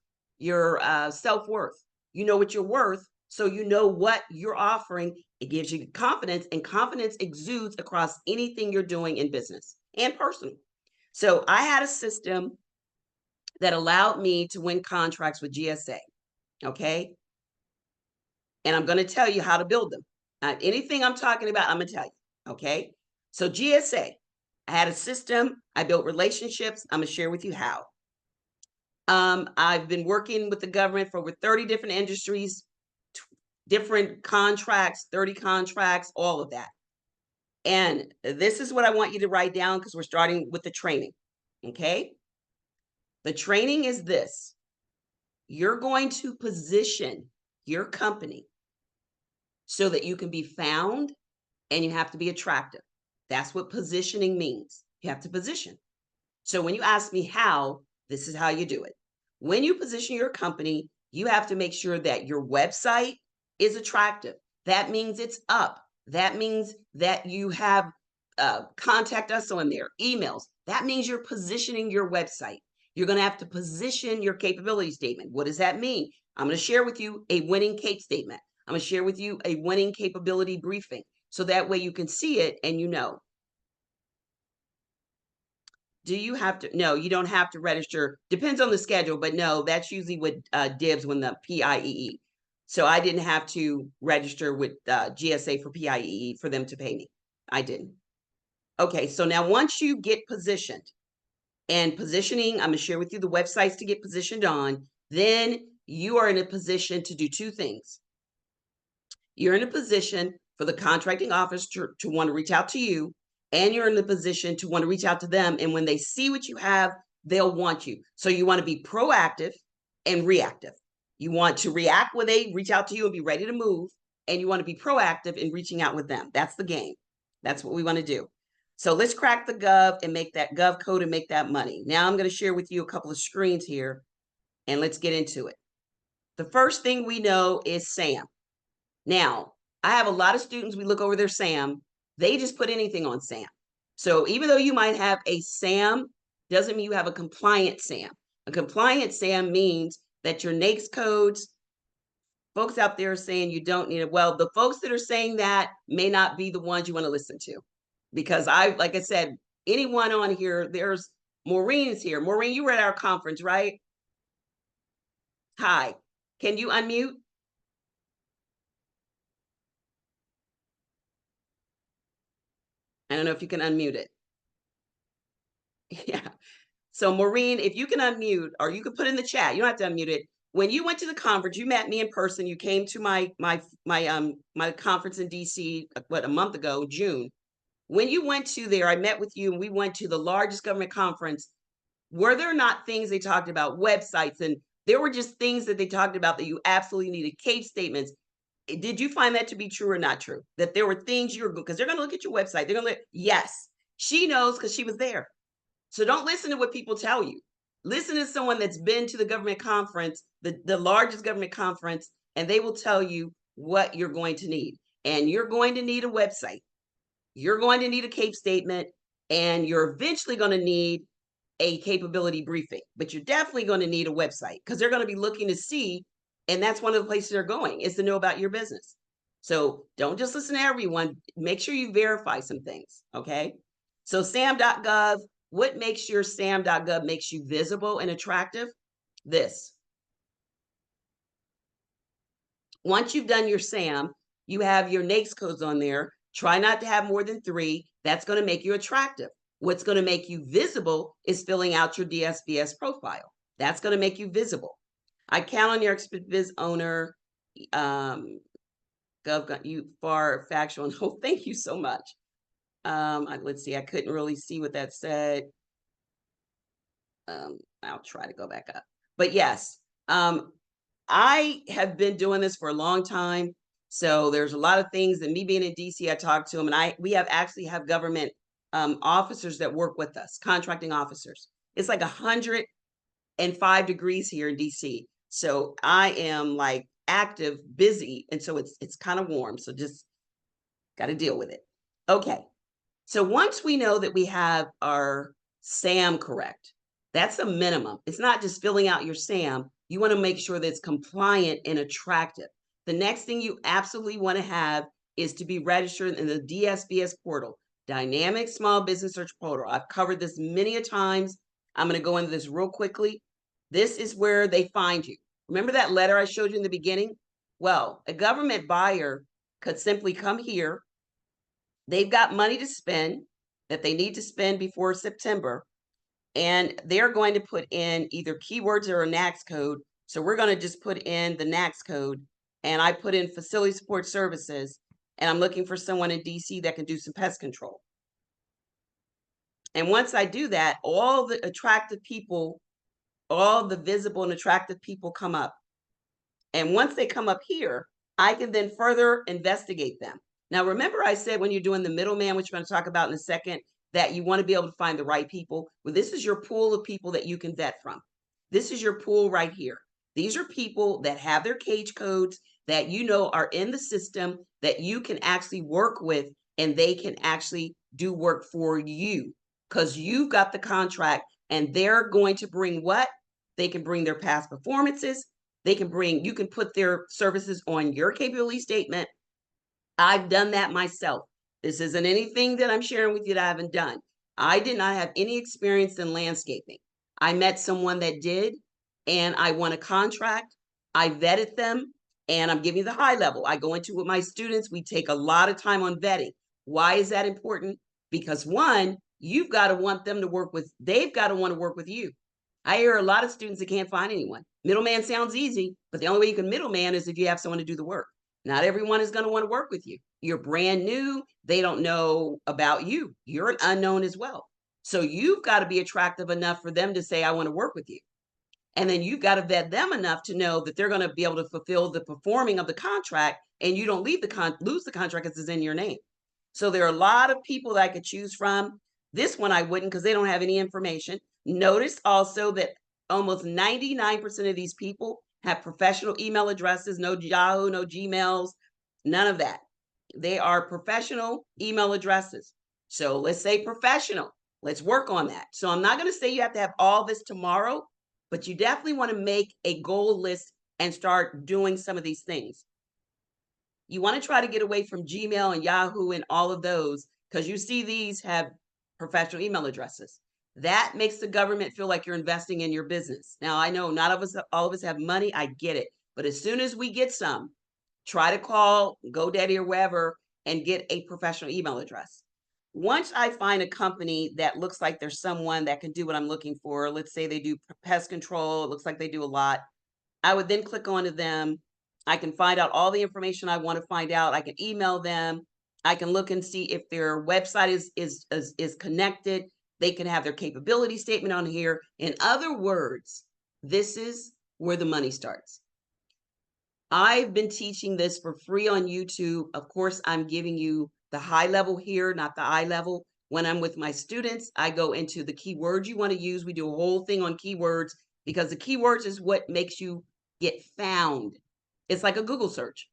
self-worth. You know what you're worth, so you know what you're offering. It gives you confidence, and confidence exudes across anything you're doing in business and personal. So I had a system that allowed me to win contracts with GSA. Okay. And I'm going to tell you how to build them. Anything I'm talking about, I'm going to tell you. Okay. So GSA, I had a system. I built relationships. I'm going to share with you how. I've been working with the government for over 30 different industries, different contracts, 30 contracts, all of that. And this is what I want you to write down because we're starting with the training. Okay. The training is this. You're going to position your company so that you can be found, and you have to be attractive. That's what positioning means. You have to position. So when you ask me how, this is how you do it. When you position your company, you have to make sure that your website is attractive. That means it's up. That means that you have contact us on there, emails. That means you're positioning your website. You're going to have to position your capability statement. What does that mean? I'm going to share with you a winning CAPE statement. I'm going to share with you a winning capability briefing. So that way you can see it and you know. Do you have to? No, you don't have to register. Depends on the schedule, but no, that's usually with DIBS when the PIEE. So I didn't have to register with GSA for PIEE for them to pay me. I didn't. Okay, so now once you get positioned, and positioning, I'm going to share with you the websites to get positioned on, then you are in a position to do two things. You're in a position for the contracting office to want to reach out to you, and you're in the position to want to reach out to them. And when they see what you have, they'll want you. So you want to be proactive and reactive. You want to react when they reach out to you and be ready to move, and you want to be proactive in reaching out with them. That's the game. That's what we want to do. So let's crack the Gov and make that Gov code and make that money. Now I'm going to share with you a couple of screens here, and let's get into it. The first thing we know is SAM. Now, I have a lot of students, we look over their SAM, they just put anything on SAM. So even though you might have a SAM, doesn't mean you have a compliant SAM. A compliant SAM means that your NAICS codes, folks out there are saying you don't need it. Well, the folks that are saying that may not be the ones you want to listen to. Because like I said, anyone on here, there's Maureen's here. Maureen, you were at our conference, right? Hi, can you unmute? I don't know if you can unmute it. Yeah. So Maureen, if you can unmute, or you can put in the chat, you don't have to unmute it. When you went to the conference, you met me in person. You came to my conference in DC, a month ago, June. When you went to there, I met with you, and we went to the largest government conference. Were there not things they talked about, websites, and there were just things that they talked about that you absolutely needed, CAPE statements? Did you find that to be true or not true? That there were things you're, because they're going to look at your website. They're going to, yes, she knows because she was there. So don't listen to what people tell you. Listen to someone that's been to the government conference, the largest government conference, and they will tell you what you're going to need. And you're going to need a website. You're going to need a CAPE statement, and you're eventually going to need a capability briefing. But you're definitely going to need a website because they're going to be looking to see, and that's one of the places they're going, is to know about your business. So don't just listen to everyone. Make sure you verify some things, okay? So sam.gov, what makes your sam.gov makes you visible and attractive? This. Once you've done your SAM, you have your NAICS codes on there. Try not to have more than 3. That's going to make you attractive. What's going to make you visible is filling out your DSBS profile. That's going to make you visible. I count on your Biz owner, you far factual. Oh, thank you so much. Let's see. I couldn't really see what that said. I'll try to go back up. But yes, I have been doing this for a long time. So there's a lot of things, and me being in DC, I talked to them, and we actually have government officers that work with us, contracting officers. It's like 105 degrees here in DC. So I am like active, busy, and so it's kind of warm. So just got to deal with it. Okay. So once we know that we have our SAM correct, that's a minimum. It's not just filling out your SAM. You want to make sure that it's compliant and attractive. The next thing you absolutely want to have is to be registered in the DSBS portal, Dynamic Small Business Search Portal. I've covered this many a times. I'm going to go into this real quickly. This is where they find you. Remember that letter I showed you in the beginning? Well, a government buyer could simply come here. They've got money to spend that they need to spend before September, and they're going to put in either keywords or a NAICS code. So we're going to just put in the NAICS code, and I put in facility support services, and I'm looking for someone in DC that can do some pest control. And once I do that, all the attractive people, all the visible and attractive people come up. And once they come up here, I can then further investigate them. Now, remember I said when you're doing the middleman, which we're going to talk about in a second, that you want to be able to find the right people. Well, this is your pool of people that you can vet from. This is your pool right here. These are people that have their cage codes that you know are in the system that you can actually work with, and they can actually do work for you because you've got the contract, and they're going to bring what? They can bring their past performances. They can bring, you can put their services on your capability statement. I've done that myself. This isn't anything that I'm sharing with you that I haven't done. I did not have any experience in landscaping. I met someone that did, and I won a contract. I vetted them, and I'm giving you the high level. I go into with my students. We take a lot of time on vetting. Why is that important? Because one, you've got to want them to work with, they've got to want to work with you. I hear a lot of students that can't find anyone. Middleman sounds easy, but the only way you can middleman is if you have someone to do the work. Not everyone is going to want to work with you. You're brand new. They don't know about you. You're an unknown as well. So you've got to be attractive enough for them to say, I want to work with you. And then you've got to vet them enough to know that they're going to be able to fulfill the performing of the contract, and you don't lose the contract because it's in your name. So there are a lot of people that I could choose from. This one I wouldn't because they don't have any information. Notice also that almost 99% of these people have professional email addresses, no Yahoo, no Gmails, none of that. They are professional email addresses. So let's say professional. Let's work on that. So I'm not going to say you have to have all this tomorrow, but you definitely want to make a goal list and start doing some of these things. You want to try to get away from Gmail and Yahoo and all of those, because you see these have professional email addresses. That makes the government feel like you're investing in your business. Now, I know not all of us have money. I get it. But as soon as we get some, try to call GoDaddy or wherever and get a professional email address. Once I find a company that looks like there's someone that can do what I'm looking for, let's say they do pest control, it looks like they do a lot, I would then click onto them. I can find out all the information I want to find out. I can email them. I can look and see if their website is connected. They can have their capability statement on here. In other words, this is where the money starts. I've been teaching this for free on YouTube. Of course, I'm giving you the high level here, not the eye level. When I'm with my students, I go into the keywords you want to use. We do a whole thing on keywords because the keywords is what makes you get found. It's like a Google search.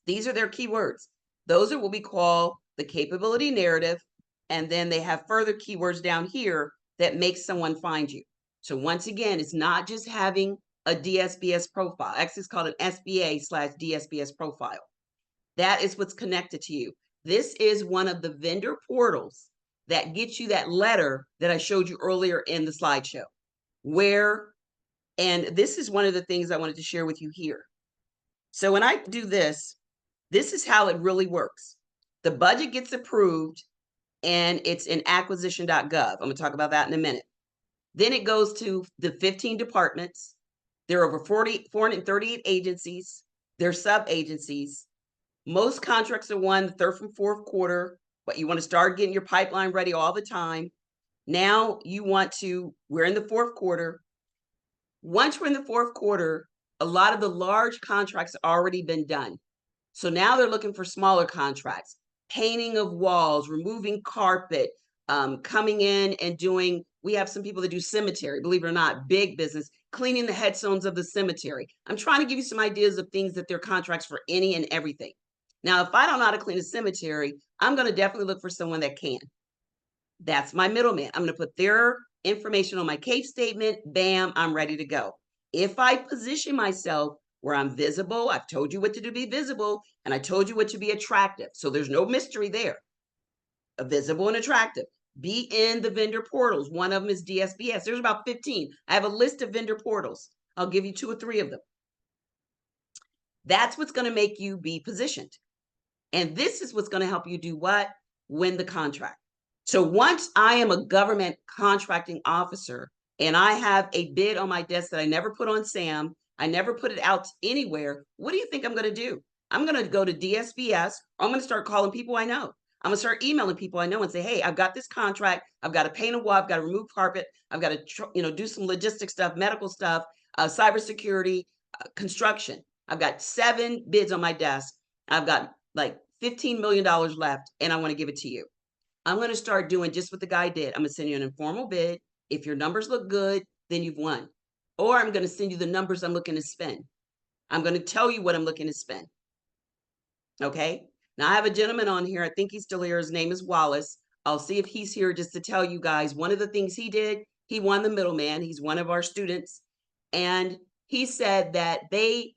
These are their keywords. Those are what we call the capability narrative. And then they have further keywords down here that make someone find you. So once again, it's not just having a DSBS profile. Actually, it's called an SBA/DSBS profile. That is what's connected to you. This is one of the vendor portals that gets you that letter that I showed you earlier in the slideshow. And this is one of the things I wanted to share with you here. So when I do this is how it really works. The budget gets approved and it's in acquisition.gov. I'm going to talk about that in a minute. Then it goes to the 15 departments. There are over 438 agencies. They're sub-agencies. Most contracts are won the third from fourth quarter, but you want to start getting your pipeline ready all the time. Now we're in the fourth quarter. Once we're in the fourth quarter, a lot of the large contracts have already been done. So now they're looking for smaller contracts, painting of walls, removing carpet, coming in and we have some people that do cemetery, believe it or not, big business, cleaning the headstones of the cemetery. I'm trying to give you some ideas of things that they're contracts for any and everything. Now, if I don't know how to clean a cemetery, I'm going to definitely look for someone that can. That's my middleman. I'm going to put their information on my case statement. Bam, I'm ready to go. If I position myself where I'm visible, I've told you what to do to be visible, and I told you what to be attractive. So there's no mystery there. Visible and attractive. Be in the vendor portals. One of them is DSBS. There's about 15. I have a list of vendor portals. I'll give you 2 or 3 of them. That's what's going to make you be positioned. And this is what's going to help you do what? Win the contract. So once I am a government contracting officer and I have a bid on my desk that I never put on SAM, I never put it out anywhere, what do you think I'm going to do? I'm going to go to DSBS, or I'm going to start calling people I know. I'm going to start emailing people I know and say, hey, I've got this contract. I've got to paint a wall. I've got to remove carpet. I've got to do some logistic stuff, medical stuff, cybersecurity, construction. I've got 7 bids on my desk. I've got like $15 million left, and I want to give it to you. I'm going to start doing just what the guy did. I'm going to send you an informal bid. If your numbers look good, then you've won. Or I'm going to send you the numbers I'm looking to spend. I'm going to tell you what I'm looking to spend. Okay. Now I have a gentleman on here. I think he's still here. His name is Wallace. I'll see if he's here just to tell you guys. One of the things he did, he won the middleman. He's one of our students. And he said that he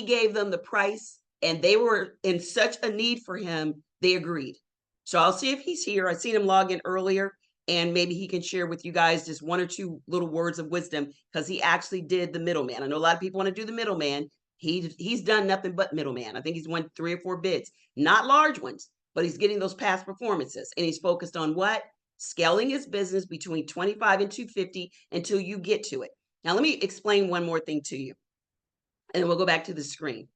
gave them the price and they were in such a need for him, they agreed. So I'll see if he's here. I seen him log in earlier, and maybe he can share with you guys just 1 or 2 little words of wisdom, because he actually did the middleman. I know a lot of people want to do the middleman. He's done nothing but middleman. I think he's won 3 or 4 bids, not large ones, but he's getting those past performances. And he's focused on what? Scaling his business between 25 and 250 until you get to it. Now, let me explain one more thing to you, and then we'll go back to the screen.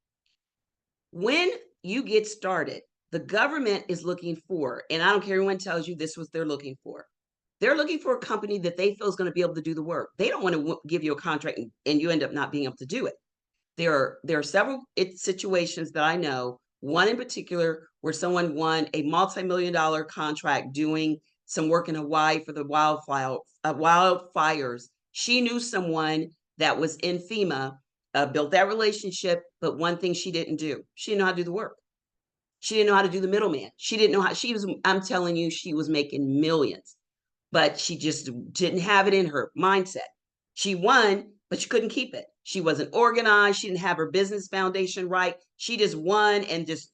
When you get started, the government is looking for, and I don't care, everyone tells you this is what they're looking for. They're looking for a company that they feel is going to be able to do the work. They don't want to give you a contract and you end up not being able to do it. There are several situations that I know, one in particular where someone won a multi-million-dollar contract doing some work in Hawaii for the wildfires. She knew someone that was in FEMA, built that relationship, but one thing she didn't do, she didn't know how to do the work. She didn't know how to do the middleman. She didn't know how, I'm telling you, she was making millions, but she just didn't have it in her mindset. She won, but she couldn't keep it. She wasn't organized. She didn't have her business foundation right. She just won and just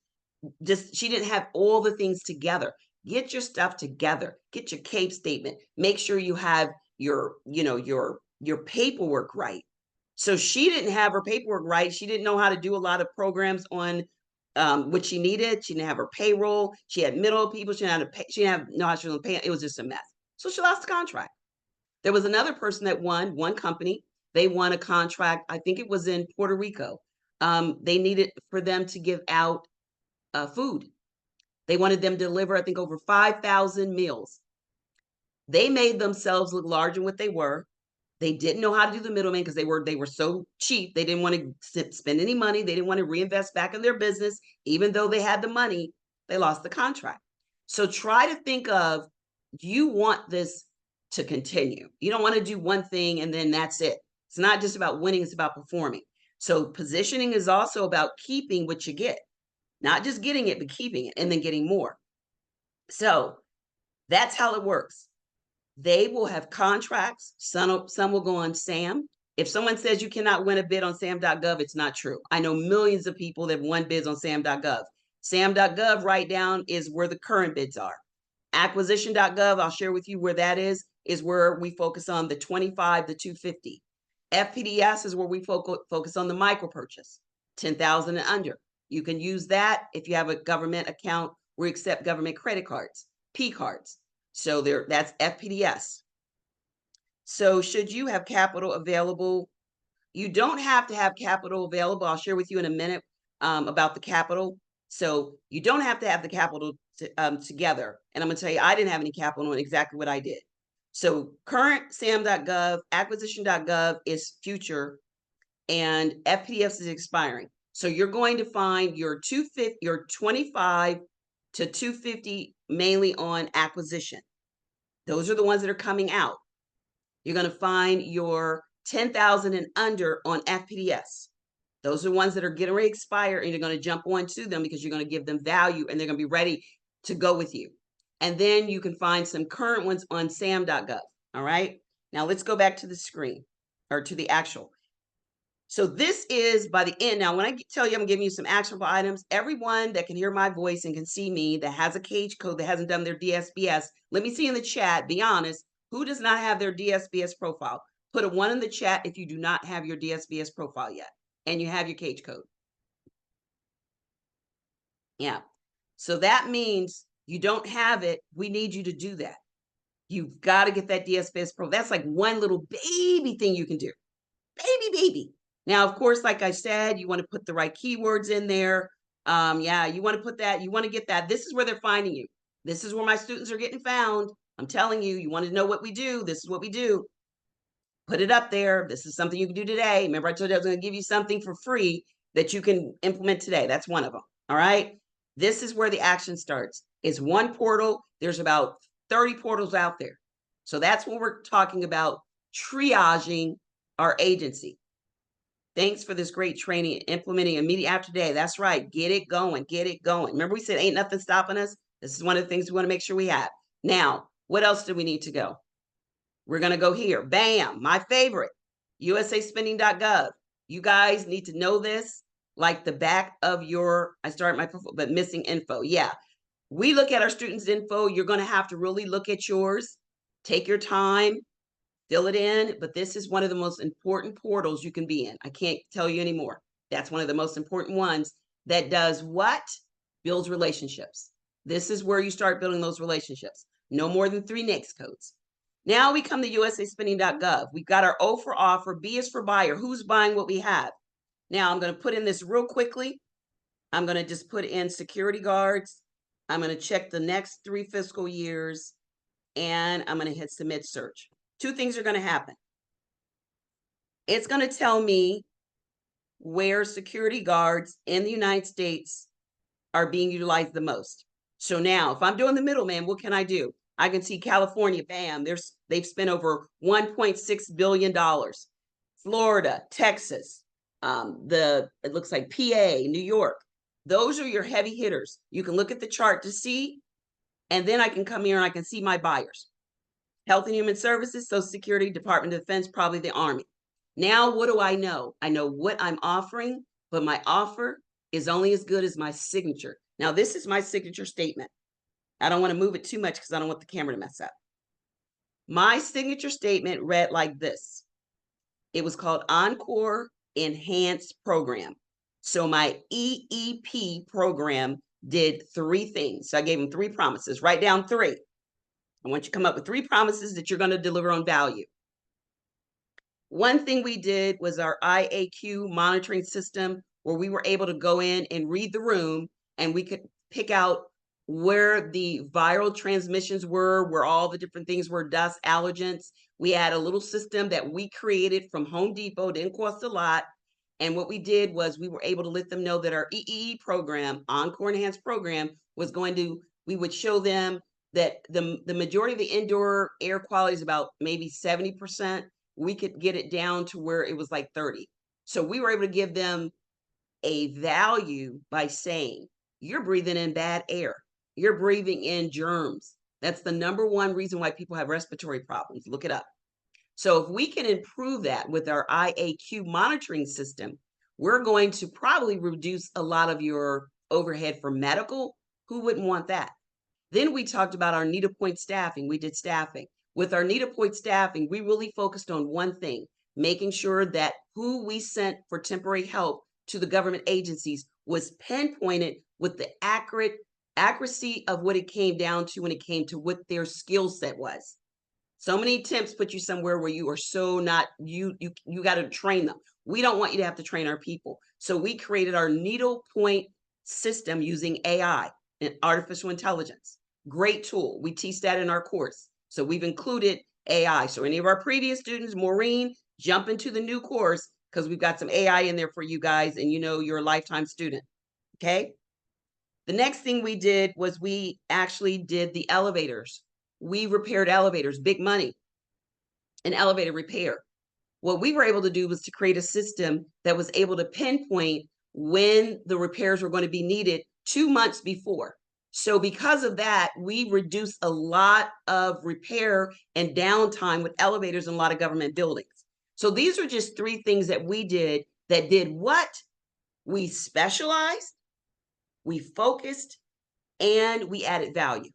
she didn't have all the things together. Get your stuff together. Get your CAPE statement. Make sure you have your paperwork right. So she didn't have her paperwork right. She didn't know how to do a lot of programs on what she needed. She didn't have her payroll. She had middle people. She didn't know how to pay. She didn't know how she was paying. It was just a mess. So she lost the contract. There was another person that won, one company. They won a contract. I think it was in Puerto Rico. They needed for them to give out food. They wanted them to deliver, I think, over 5,000 meals. They made themselves look larger than what they were. They didn't know how to do the middleman because they were so cheap. They didn't want to spend any money. They didn't want to reinvest back in their business. Even though they had the money, they lost the contract. So try to think of, you want this to continue. You don't want to do one thing and then that's it. It's not just about winning, it's about performing. So positioning is also about keeping what you get, not just getting it, but keeping it and then getting more. So that's how it works. They will have contracts. Some will go on SAM. If someone says you cannot win a bid on sam.gov, it's not true. I know millions of people that have won bids on sam.gov. Sam.gov right down is where the current bids are. Acquisition.gov, I'll share with you where that is where we focus on the 25 to 250. FPDS is where we focus on the micro purchase, 10,000 and under. You can use that if you have a government account. We accept government credit cards, P cards. So that's FPDS. So should you have capital available? You don't have to have capital available. I'll share with you in a minute about the capital. So you don't have to have the capital together. And I'm going to tell you, I didn't have any capital and exactly what I did. So current sam.gov, acquisition.gov is future, and FPDS is expiring. So you're going to find your 25 to 250 mainly on acquisition. Those are the ones that are coming out. You're going to find your 10,000 and under on FPDS. Those are the ones that are getting ready to expire, and you're going to jump onto them because you're going to give them value and they're going to be ready to go with you. And then you can find some current ones on sam.gov. All right. Now let's go back to the screen or to the actual. So this is by the end. Now, when I tell you I'm giving you some actionable items, everyone that can hear my voice and can see me that has a cage code that hasn't done their DSBS, let me see in the chat, be honest, who does not have their DSBS profile? Put a 1 in the chat if you do not have your DSBS profile yet and you have your cage code. Yeah. So that means you don't have it. We need you to do that. You've got to get that DSBS profile. That's like one little baby thing you can do. Baby. Now, of course, like I said, you want to put the right keywords in there. Yeah, you want to put that, you want to get that. This is where they're finding you. This is where my students are getting found. I'm telling you, you want to know what we do. This is what we do. Put it up there. This is something you can do today. Remember, I told you I was going to give you something for free that you can implement today. That's one of them. All right. This is where the action starts. It's one portal. There's about 30 portals out there. So that's what we're talking about, triaging our agency. Thanks for this great training, implementing immediately after day. That's right. Get it going. Get it going. Remember, we said ain't nothing stopping us. This is one of the things we want to make sure we have. Now, what else do we need to go? We're going to go here. Bam, my favorite, usaspending.gov. You guys need to know this like the back of your, I started my, but missing info. Yeah. We look at our students' info. You're going to have to really look at yours. Take your time. Fill it in, but this is one of the most important portals you can be in. I can't tell you anymore. That's one of the most important ones that does what? Builds relationships. This is where you start building those relationships. No more than 3 NAICS codes. Now we come to usaspending.gov. We've got our O for offer, B is for buyer. Who's buying what we have? Now I'm going to put in this real quickly. I'm going to just put in security guards. I'm going to check the next 3 fiscal years, and I'm going to hit submit search. 2 things are going to happen. It's going to tell me where security guards in the United States are being utilized the most. So now if I'm doing the middleman, what can I do? I can see California, bam, they've spent over $1.6 billion. Florida, Texas, it looks like PA, New York. Those are your heavy hitters. You can look at the chart to see, and then I can come here and I can see my buyers. Health and Human Services, Social Security, Department of Defense, probably the Army. Now, what do I know? I know what I'm offering, but my offer is only as good as my signature. Now, this is my signature statement. I don't want to move it too much because I don't want the camera to mess up. My signature statement read like this. It was called Encore Enhanced Program. So my EEP program did 3 things. So I gave them 3 promises. Write down 3. I want you to come up with 3 promises that you're going to deliver on value. One thing we did was our IAQ monitoring system, where we were able to go in and read the room, and we could pick out where the viral transmissions were, where all the different things were, dust, allergens. We had a little system that we created from Home Depot, didn't cost a lot. And what we did was we were able to let them know that our EEE program, Encore Enhanced Program, was going to, we would show them that the majority of the indoor air quality is about maybe 70%. We could get it down to where it was like 30. So we were able to give them a value by saying, you're breathing in bad air. You're breathing in germs. That's the #1 reason why people have respiratory problems. Look it up. So if we can improve that with our IAQ monitoring system, we're going to probably reduce a lot of your overhead for medical. Who wouldn't want that? Then we talked about our needle-point staffing. We did staffing. With our needle-point staffing, we really focused on one thing, making sure that who we sent for temporary help to the government agencies was pinpointed with the accuracy of what it came down to when it came to what their skill set was. So many temps put you somewhere where you are so not you got to train them. We don't want you to have to train our people. So we created our needle point system using AI and artificial intelligence. Great tool. We teach that in our course. So we've included AI. So any of our previous students, Maureen, jump into the new course because we've got some AI in there for you guys, and you know you're a lifetime student. Okay. The next thing we did was we actually did the elevators. We repaired elevators, big money in elevator repair. What we were able to do was to create a system that was able to pinpoint when the repairs were going to be needed 2 months before. So because of that, we reduced a lot of repair and downtime with elevators in a lot of government buildings. So these are just 3 things that we did that did what? We specialized, we focused, and we added value.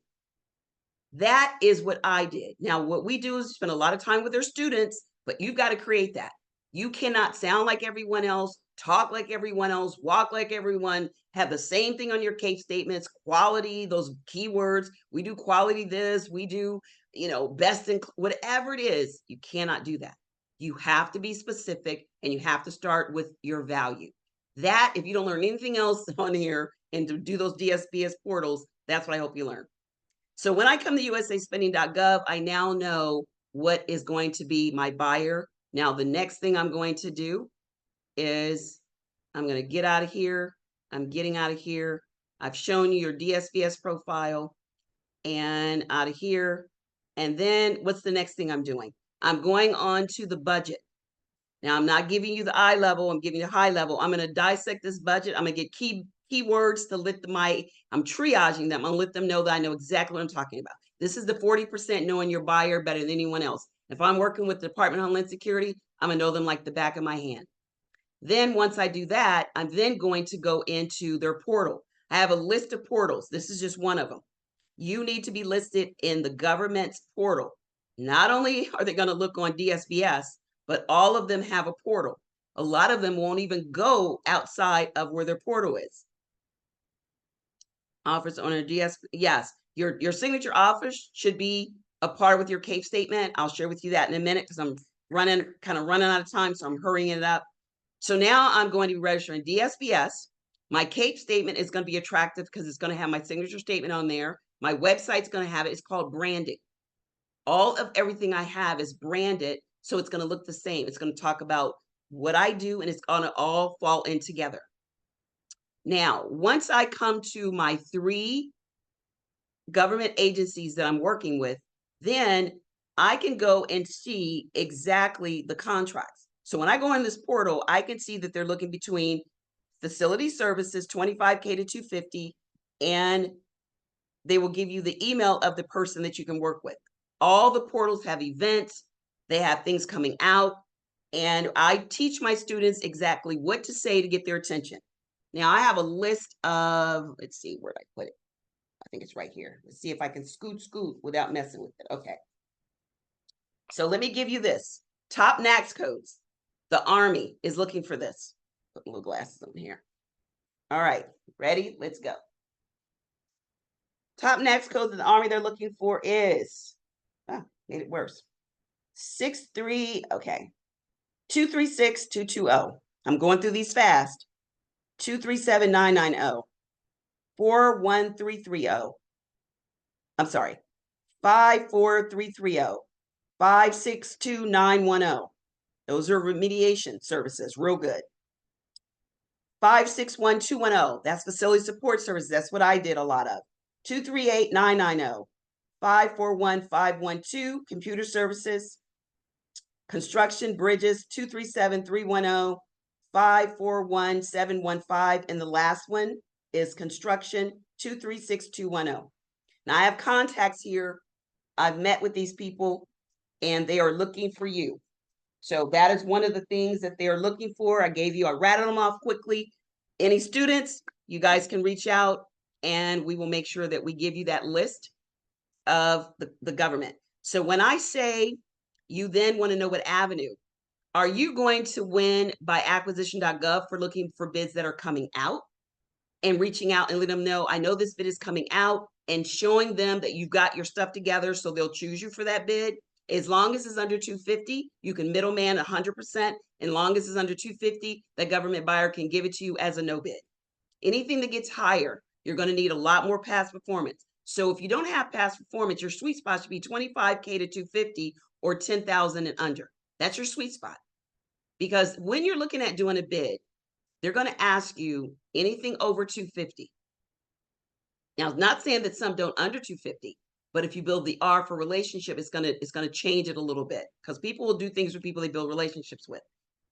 That is what I did. Now, what we do is spend a lot of time with our students, but you've got to create that. You cannot sound like everyone else, talk like everyone else, walk like everyone, have the same thing on your case statements, quality, those keywords. We do quality this, we do, best in whatever it is. You cannot do that. You have to be specific and you have to start with your value. That, if you don't learn anything else on here and to do those DSPS portals, that's what I hope you learn. So when I come to usaspending.gov, I now know what is going to be my buyer. Now, the next thing I'm going to do is I'm going to get out of here. I'm getting out of here. I've shown you your DSPS profile and out of here. And then what's the next thing I'm doing? I'm going on to the budget. Now, I'm not giving you the eye level. I'm giving you the high level. I'm going to dissect this budget. I'm going to get keywords to let I'm triaging them. I'm going to let them know that I know exactly what I'm talking about. This is the 40% knowing your buyer better than anyone else. If I'm working with the Department of Homeland Security, I'm going to know them like the back of my hand. Then once I do that, I'm then going to go into their portal. I have a list of portals. This is just one of them. You need to be listed in the government's portal. Not only are they going to look on DSBS, but all of them have a portal. A lot of them won't even go outside of where their portal is. Office owner DS, yes, your signature office should be a part with your CAPE statement. I'll share with you that in a minute because I'm running out of time, so I'm hurrying it up. So now I'm going to be registering DSBS. My CAPE statement is going to be attractive because it's going to have my signature statement on there. My website's going to have it. It's called branding. All of everything I have is branded, so it's going to look the same. It's going to talk about what I do, and it's going to all fall in together. Now, once I come to my 3 government agencies that I'm working with, then I can go and see exactly the contracts. So when I go in this portal, I can see that they're looking between facility services, 25K to 250, and they will give you the email of the person that you can work with. All the portals have events, they have things coming out, and I teach my students exactly what to say to get their attention. Now I have a list of, let's see, where did I put it? I think it's right here. Let's see if I can scoot without messing with it. Okay. So let me give you this. Top NAICS codes. The Army is looking for this. Put little glasses on here. All right. Ready? Let's go. Top NAICS codes of the Army they're looking for is, made it worse. 236-220. I'm going through these fast. 237-990. 41330. I'm sorry. 54330. 562910. Those are remediation services. Real good. 561210. That's facility support services. That's what I did a lot of. 238990. 541512. Computer services. Construction bridges. 237310. 541715. And the last one is construction. 236210. Now I have contacts here. I've met with these people. and they are looking for you. So that is one of the things that they're looking for. I rattled them off quickly. Any students, you guys can reach out and we will make sure that we give you that list of the government. So when I say you then want to know what avenue, are you going to win by acquisition.gov for looking for bids that are coming out and reaching out and letting them know, I know this bid is coming out, and showing them that you've got your stuff together so they'll choose you for that bid? As long as it's under 250, you can middleman 100%. And long as it's under 250, the government buyer can give it to you as a no bid. Anything that gets higher, you're going to need a lot more past performance. So if you don't have past performance, your sweet spot should be 25K to 250 or 10,000 and under. That's your sweet spot. Because when you're looking at doing a bid, they're going to ask you anything over 250. Now, it's not saying that some don't under 250, but if you build the R for relationship, it's gonna change it a little bit, because people will do things with people they build relationships with.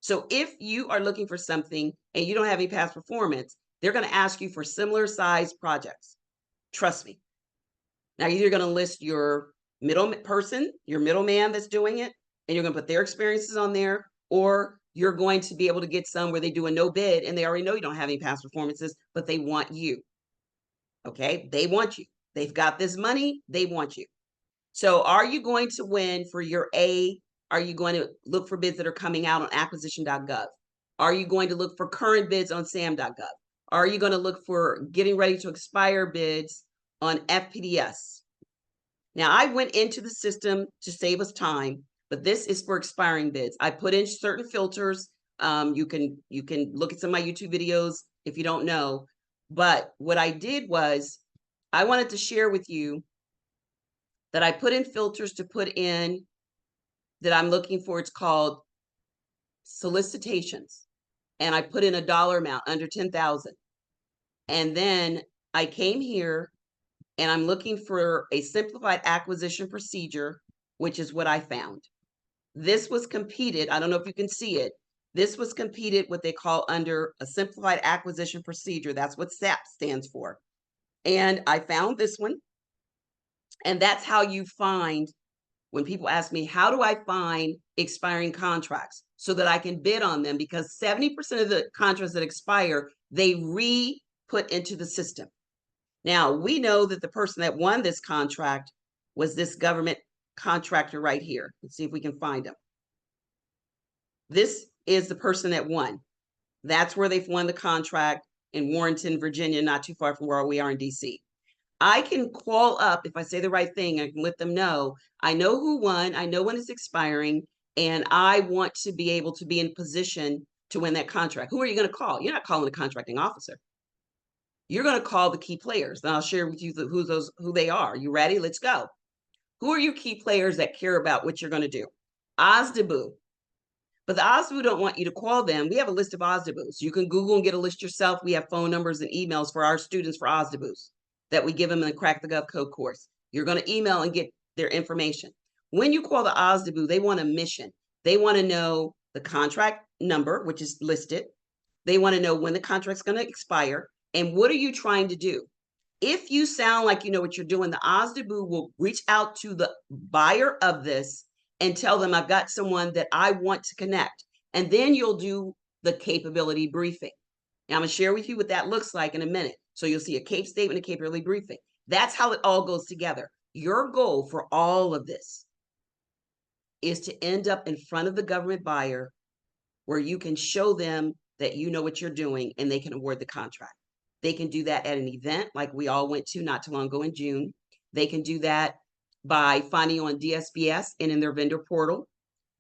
So if you are looking for something and you don't have any past performance, they're gonna ask you for similar size projects. Trust me. Now, either gonna list your middle person, your middleman that's doing it, and you're gonna put their experiences on there, or you're going to be able to get some where they do a no bid and they already know you don't have any past performances, but they want you. Okay, they want you. They've got this money, they want you. So are you going to win for your A? Are you going to look for bids that are coming out on acquisition.gov? Are you going to look for current bids on sam.gov? Are you going to look for getting ready to expire bids on FPDS? Now, I went into the system to save us time, but this is for expiring bids. I put in certain filters. You can look at some of my YouTube videos if you don't know. But what I did was I wanted to share with you that I put in filters to put in that I'm looking for. It's called solicitations. And I put in a dollar amount under 10,000. And then I came here and I'm looking for a simplified acquisition procedure, which is what I found. This was competed. I don't know if you can see it. This was competed what they call under a simplified acquisition procedure. That's what SAP stands for. And I found this one. And that's how you find, when people ask me, how do I find expiring contracts so that I can bid on them? Because 70% of the contracts that expire, they re-put into the system. Now, we know that the person that won this contract was this government contractor right here. Let's see if we can find him. This is the person that won. That's where they've won the contract in Warrenton, Virginia, not too far from where we are in DC. I can call up, if I say the right thing, I can let them know, I know who won, I know when it's expiring, and I want to be able to be in position to win that contract. Who are you going to call? You're not calling the contracting officer. You're going to call the key players. And I'll share with you who they are. You ready? Let's go. Who are your key players that care about what you're going to do? OSDBU. But the OSDBU don't want you to call them. We have a list of OSDBUs. You can Google and get a list yourself. We have phone numbers and emails for our students for OSDBUs that we give them in the Crack the Gov Code course. You're going to email and get their information. When you call the OSDBU, they want a mission. They want to know the contract number, which is listed. They want to know when the contract's going to expire and what are you trying to do. If you sound like you know what you're doing, the OSDBU will reach out to the buyer of this and tell them, I've got someone that I want to connect. And then you'll do the capability briefing. Now, I'm going to share with you what that looks like in a minute. So you'll see a CAPE statement, a capability briefing. That's how it all goes together. Your goal for all of this is to end up in front of the government buyer where you can show them that you know what you're doing and they can award the contract. They can do that at an event like we all went to not too long ago in June. They can do that by finding you on DSBS and in their vendor portal.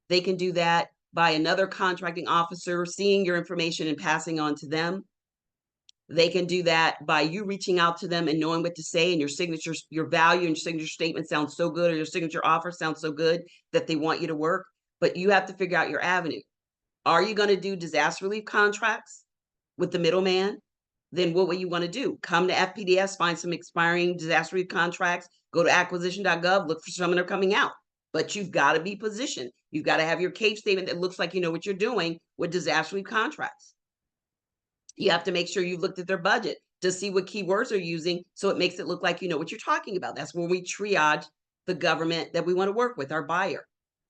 They can do that by another contracting officer seeing your information and passing on to them. They can do that by you reaching out to them and knowing what to say, and your signature, your value and your signature statement sounds so good, or your signature offer sounds so good that they want you to work. But you have to figure out your avenue. Are you going to do disaster relief contracts with the middleman? Then what will you want to do? Come to FPDS, find some expiring disaster relief contracts, go to acquisition.gov, look for some that are coming out. But you've got to be positioned. You've got to have your CAPE statement that looks like you know what you're doing with disaster relief contracts. You have to make sure you've looked at their budget to see what keywords they're using so it makes it look like you know what you're talking about. That's where we triage the government that we want to work with, our buyer.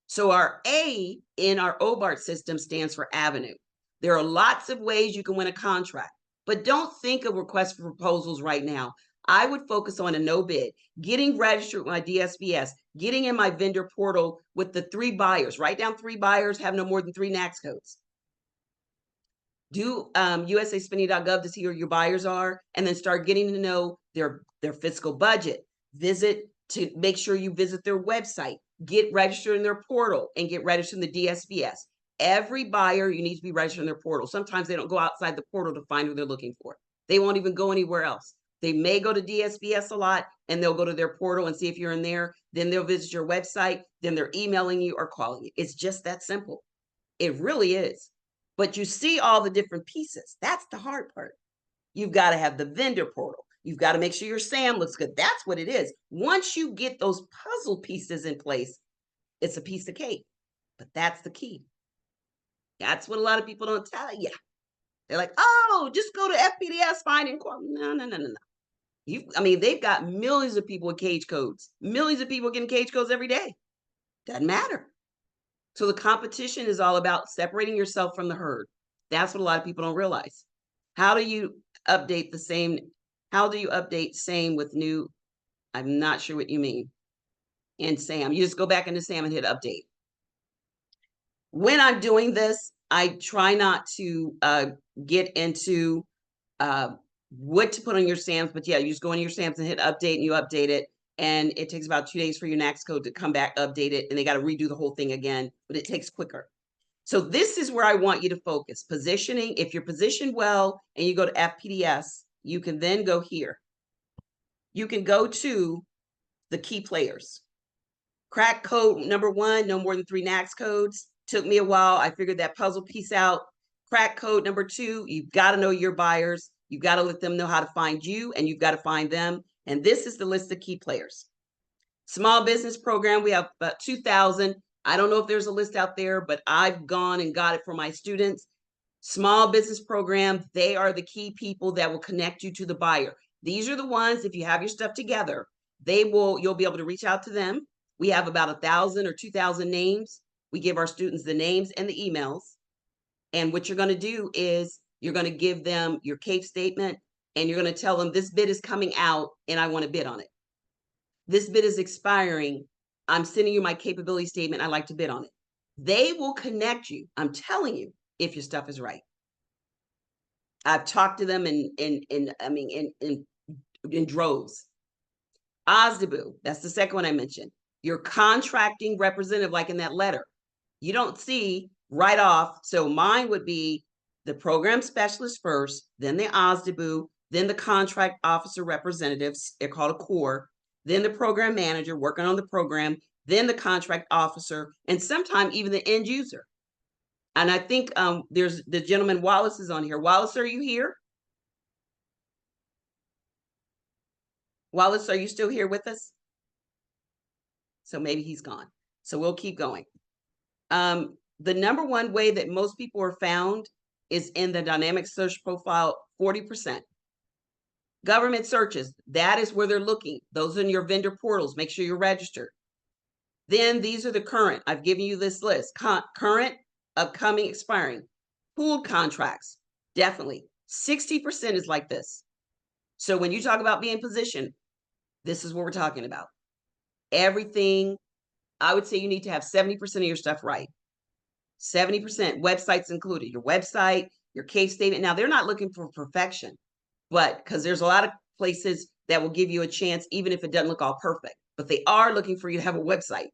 So our A in our O.B.A.R.T system stands for Avenue. There are lots of ways you can win a contract, but don't think of requests for proposals right now. I would focus on a no bid, getting registered with my DSBS, getting in my vendor portal with the 3 buyers. Write down 3 buyers, have no more than 3 NAICS codes. Do usaspending.gov to see who your buyers are, and then start getting to know their fiscal budget. Visit to make sure you visit their website, get registered in their portal, and get registered in the DSBS. Every buyer, you need to be registered in their portal. Sometimes they don't go outside the portal to find who they're looking for. They won't even go anywhere else. They may go to DSBS a lot, and they'll go to their portal and see if you're in there. Then they'll visit your website. Then they're emailing you or calling you. It's just that simple. It really is. But you see all the different pieces. That's the hard part. You've got to have the vendor portal. You've got to make sure your SAM looks good. That's what it is. Once you get those puzzle pieces in place, it's a piece of cake. But that's the key. That's what a lot of people don't tell you. They're like, oh, just go to FPDS, find and quote. No. They've got millions of people with cage codes. Millions of people getting cage codes every day. Doesn't matter. So the competition is all about separating yourself from the herd. That's what a lot of people don't realize. How do you update the same? How do you update same with new? I'm not sure what you mean. And SAM, you just go back into SAM and hit update. When I'm doing this, I try not to get into what to put on your SAMs, but yeah, you just go into your SAMs and hit update and you update it. And it takes about 2 days for your NAICS code to come back, update it, and they got to redo the whole thing again, but it takes quicker. So this is where I want you to focus. Positioning, if you're positioned well and you go to FPDS, you can then go here. You can go to the key players. Crack code number 1, no more than 3 NAICS codes. Took me a while. I figured that puzzle piece out. Crack code number 2, you've got to know your buyers. You've got to let them know how to find you, and you've got to find them. And this is the list of key players. Small business program, we have about 2,000. I don't know if there's a list out there, but I've gone and got it for my students. Small business program, they are the key people that will connect you to the buyer. These are the ones, if you have your stuff together, you'll be able to reach out to them. We have about 1,000 or 2,000 names. We give our students the names and the emails. And what you're going to do is you're going to give them your CAPE statement, and you're going to tell them this bid is coming out and I want to bid on it. This bid is expiring. I'm sending you my capability statement. I'd like to bid on it. They will connect you. I'm telling you, if your stuff is right. I've talked to them in droves. OSDBU, that's the second one I mentioned. Your contracting representative, like in that letter, you don't see right off. So mine would be the program specialist first, then the OSDBU, then the contract officer representatives. They're called a core. Then the program manager working on the program, then the contract officer, and sometimes even the end user. And I think there's the gentleman Wallace is on here. Wallace, are you here? Wallace, are you still here with us? So maybe he's gone. So we'll keep going. The number one way that most people are found is in the dynamic search profile, 40%. Government searches, that is where they're looking. Those are in your vendor portals. Make sure you're registered. Then these are the current. I've given you this list. Current, upcoming, expiring. Pooled contracts, definitely. 60% is like this. So when you talk about being positioned, this is what we're talking about. Everything, I would say you need to have 70% of your stuff right. 70%, websites included. Your website, your case statement. Now, they're not looking for perfection, but because there's a lot of places that will give you a chance, even if it doesn't look all perfect. But they are looking for you to have a website.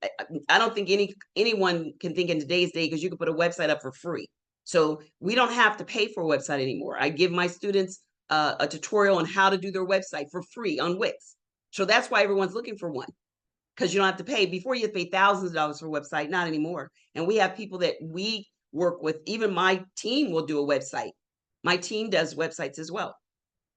I don't think anyone can think in today's day, because you can put a website up for free. So we don't have to pay for a website anymore. I give my students a tutorial on how to do their website for free on Wix. So that's why everyone's looking for one, because you don't have to pay. Before, you had to pay thousands of dollars for a website, not anymore. And we have people that we work with. Even my team will do a website. My team does websites as well.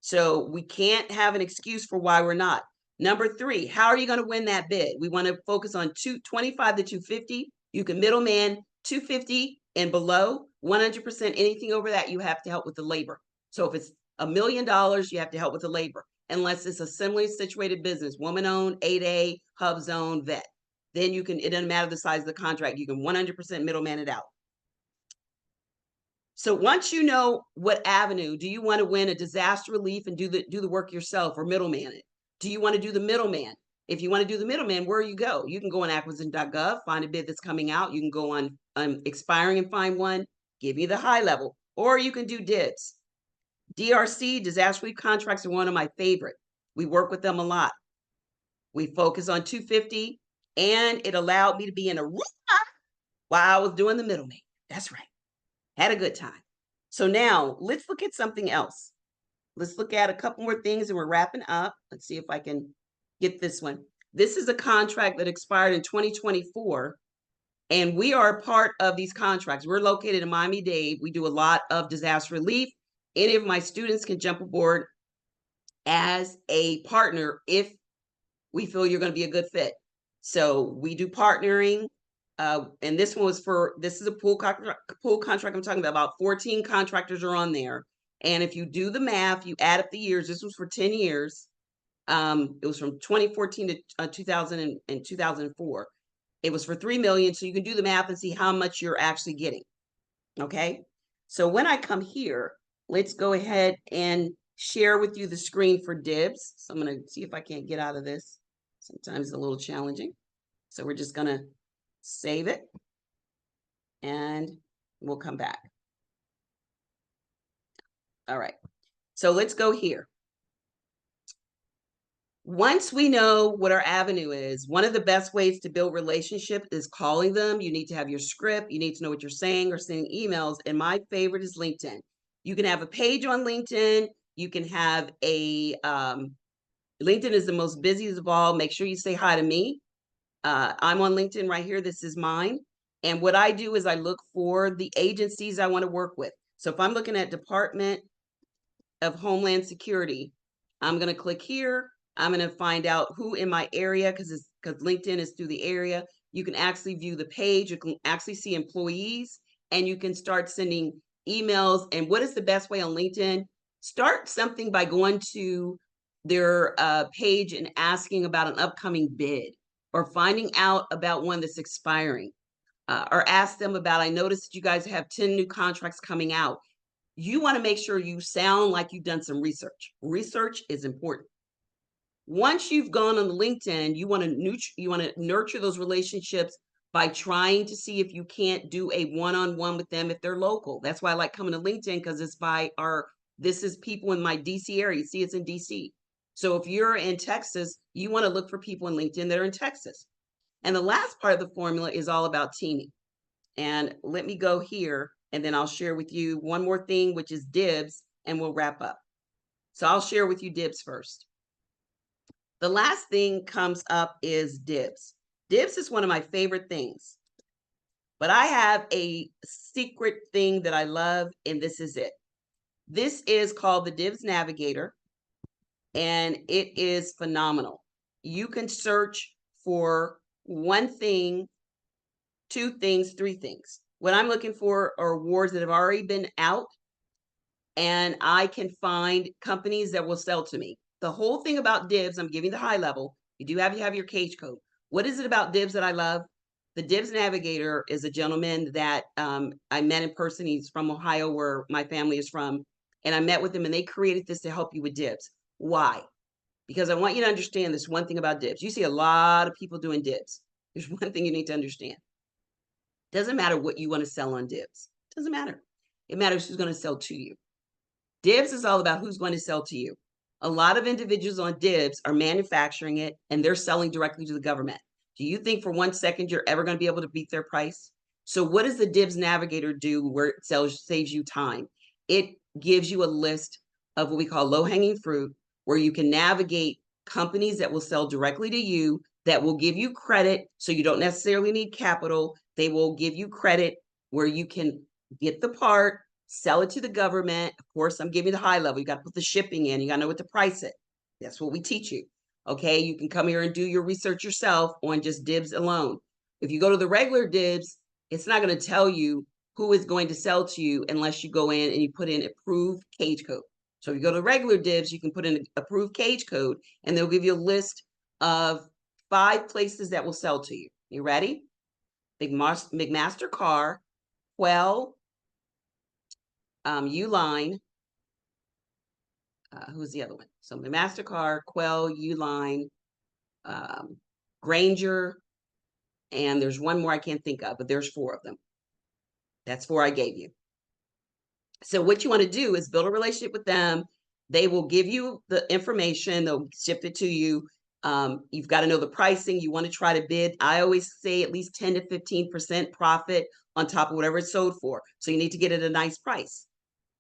So we can't have an excuse for why we're not. Number 3, how are you going to win that bid? We want to focus on 225 to 250. You can middleman 250 and below. 100%, anything over that, you have to help with the labor. So if it's $1 million, you have to help with the labor, unless it's a similarly situated business, woman-owned, 8A, hub zone, vet. then you can, it doesn't matter the size of the contract, you can 100% middleman it out. So once you know what avenue, do you want to win a disaster relief and do the work yourself or middleman it? Do you want to do the middleman? If you want to do the middleman, where you go? You can go on acquisition.gov, find a bid that's coming out. You can go on expiring and find one, give you the high level, or you can do DIBs. DRC, disaster relief contracts, are one of my favorite. We work with them a lot. We focus on 250, and it allowed me to be in a room while I was doing the middleman. That's right. Had a good time. So now let's look at something else. Let's look at a couple more things and we're wrapping up. Let's see if I can get this one. This is a contract that expired in 2024, and we are a part of these contracts. We're located in Miami-Dade. We do a lot of disaster relief. Any of my students can jump aboard as a partner if we feel you're going to be a good fit. So we do partnering. And this one was for, this is a pool contract I'm talking about 14 contractors are on there. And if you do the math, you add up the years, this was for 10 years. It was from 2014 to 2000 and 2004. It was for 3 million. So you can do the math and see how much you're actually getting. Okay. So when I come here, let's go ahead and share with you the screen for DIBs. So I'm going to see if I can't get out of this. Sometimes it's a little challenging. So we're just going to save it and we'll come back. All right. So let's go here. Once we know what our avenue is, one of the best ways to build relationship is calling them. You need to have your script. You need to know what you're saying or sending emails. And my favorite is LinkedIn. You can have a page on LinkedIn. You can have a, LinkedIn is the most busiest of all. Make sure you say hi to me. I'm on LinkedIn right here. This is mine. And what I do is I look for the agencies I want to work with. So if I'm looking at Department of Homeland Security, I'm going to click here. I'm going to find out who in my area, because LinkedIn is through the area. You can actually view the page. You can actually see employees, and you can start sending emails. And what is the best way on LinkedIn? Start something by going to their page and asking about an upcoming bid, or finding out about one that's expiring, or ask them about, I noticed that you guys have 10 new contracts coming out. You want to make sure you sound like you've done some research. Research is important. Once you've gone on LinkedIn, you want to nurture those relationships by trying to see if you can't do a one-on-one with them if they're local. That's why I like coming to LinkedIn, because it's by this is people in my DC area. You see, it's in DC. So if you're in Texas, you want to look for people in LinkedIn that are in Texas. And the last part of the formula is all about teaming. And let me go here, and then I'll share with you one more thing, which is DIBs, and we'll wrap up. So I'll share with you DIBs first. The last thing comes up is DIBs. DIBs is one of my favorite things, but I have a secret thing that I love, and this is it. This is called the DIBs Navigator, and it is phenomenal. You can search for one thing, two things, three things. What I'm looking for are awards that have already been out, and I can find companies that will sell to me. The whole thing about DIBs, I'm giving the high level. You do have to have your cage code. What is it about DIBs that I love? The DIBs Navigator is a gentleman that I met in person. He's from Ohio, where my family is from. And I met with him, and they created this to help you with DIBs. Why? Because I want you to understand this one thing about DIBs. You see a lot of people doing DIBs. There's one thing you need to understand. Doesn't matter what you want to sell on DIBs. Doesn't matter. It matters who's going to sell to you. DIBs is all about who's going to sell to you. A lot of individuals on DIBs are manufacturing it, and they're selling directly to the government. Do you think for 1 second you're ever going to be able to beat their price? So what does the DIBs Navigator do where it saves you time? It gives you a list of what we call low-hanging fruit, where you can navigate companies that will sell directly to you, that will give you credit, so you don't necessarily need capital. They will give you credit where you can get the part, sell it to the government. Of course, I'm giving the high level. You got to put the shipping in. You got to know what to price it. That's what we teach you. Okay, you can come here and do your research yourself on just DIBs alone. If you go to the regular DIBs, it's not going to tell you who is going to sell to you unless you go in and you put in approved cage code. So if you go to regular DIBs, you can put in approved cage code, and they'll give you a list of 5 places that will sell to you. You ready? McMaster Car, Quell, Uline. Who's the other one? So McMaster Car, Quell, Uline, Granger, and there's one more I can't think of, but there's 4 of them. That's 4 I gave you. So what you want to do is build a relationship with them. They will give you the information. They'll ship it to you. You've got to know the pricing. You want to try to bid. I always say at least 10 to 15% profit on top of whatever it's sold for. So you need to get it at a nice price.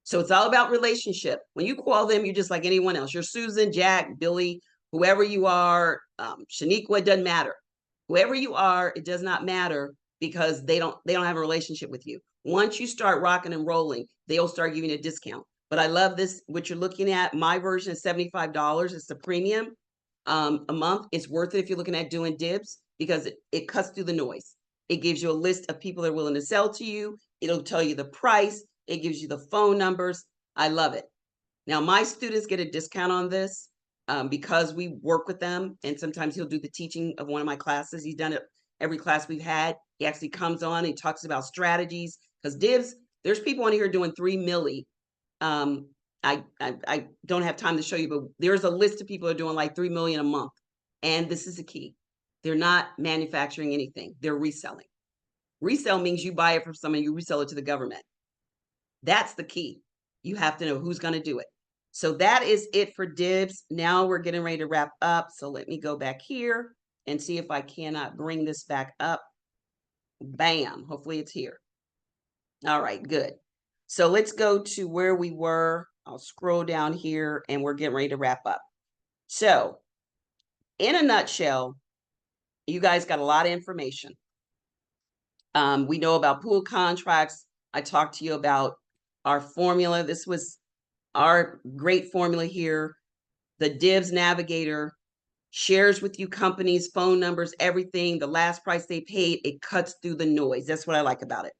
So it's all about relationship. When you call them, you're just like anyone else. You're Susan, Jack, Billy, whoever you are, Shaniqua, it doesn't matter. Whoever you are, it does not matter because they don't have a relationship with you. Once you start rocking and rolling, they'll start giving you a discount. But I love this, what you're looking at. My version is $75. It's the premium a month. It's worth it if you're looking at doing dibs because it cuts through the noise. It gives you a list of people that are willing to sell to you. It'll tell you the price. It gives you the phone numbers. I love it. Now, my students get a discount on this because we work with them. And sometimes he'll do the teaching of one of my classes. He's done it every class we've had. He actually comes on and he talks about strategies because dibs, there's people on here doing 3 milli. I don't have time to show you, but there's a list of people that are doing like 3 million a month. And this is the key. They're not manufacturing anything. They're reselling. Resell means you buy it from someone, you resell it to the government. That's the key. You have to know who's going to do it. So that is it for dibs. Now we're getting ready to wrap up. So let me go back here and see if I cannot bring this back up. Bam. Hopefully it's here. All right, good. So let's go to where we were. I'll scroll down here and we're getting ready to wrap up. So in a nutshell, you guys got a lot of information. We know about pool contracts. I talked to you about our formula. This was our great formula here. The Dibs Navigator shares with you companies, phone numbers, everything. The last price they paid, it cuts through the noise. That's what I like about it.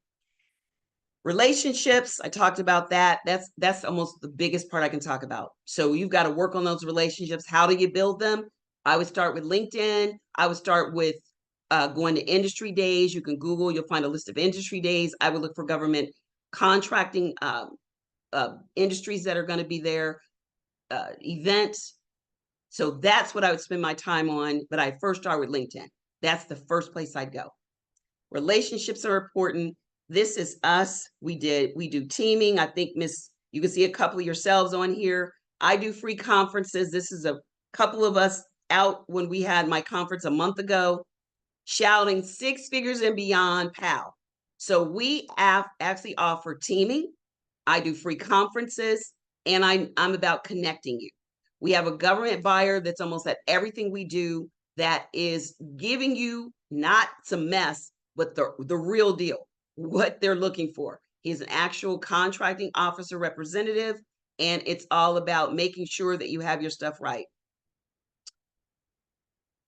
Relationships, I talked about that. That's almost the biggest part I can talk about. So you've got to work on those relationships. How do you build them? I would start with LinkedIn. I would start with going to industry days. You can Google, you'll find a list of industry days. I would look for government contracting industries that are going to be there, events. So that's what I would spend my time on. But I first start with LinkedIn. That's the first place I'd go. Relationships are important. This is us. We do teaming. I think you can see a couple of yourselves on here. I do free conferences. This is a couple of us out when we had my conference a month ago, shouting 6 figures and beyond, pal. So we actually offer teaming. I do free conferences, and I'm about connecting you. We have a government buyer that's almost at everything we do that is giving you not some mess, but the real deal, what they're looking for. He's an actual contracting officer representative, and it's all about making sure that you have your stuff right.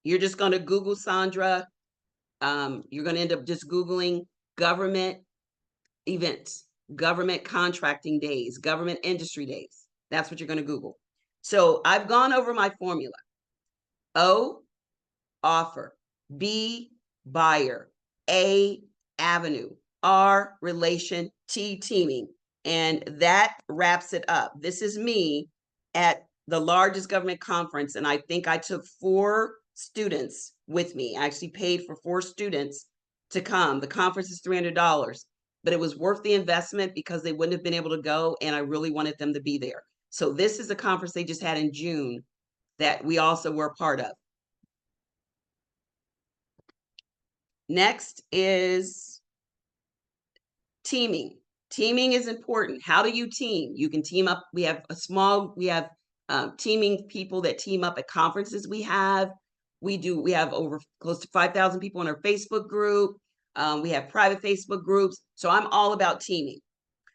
You're just going to Google Sandra. You're going to end up just Googling government events, government contracting days, government industry days. That's what you're going to Google. So I've gone over my formula. O, offer. B, buyer. A, avenue. R, relation. T, teaming. And that wraps it up. This is me at the largest government conference, and I think I took 4 students with me. I actually paid for 4 students to come. The conference is $300, but it was worth the investment because they wouldn't have been able to go, and I really wanted them to be there. So this is a conference they just had in June that we also were a part of. Next is teaming. Teaming is important. How do you team? You can team up. We have teaming people that team up at conferences we have. We have over close to 5,000 people in our Facebook group. We have private Facebook groups. So I'm all about teaming.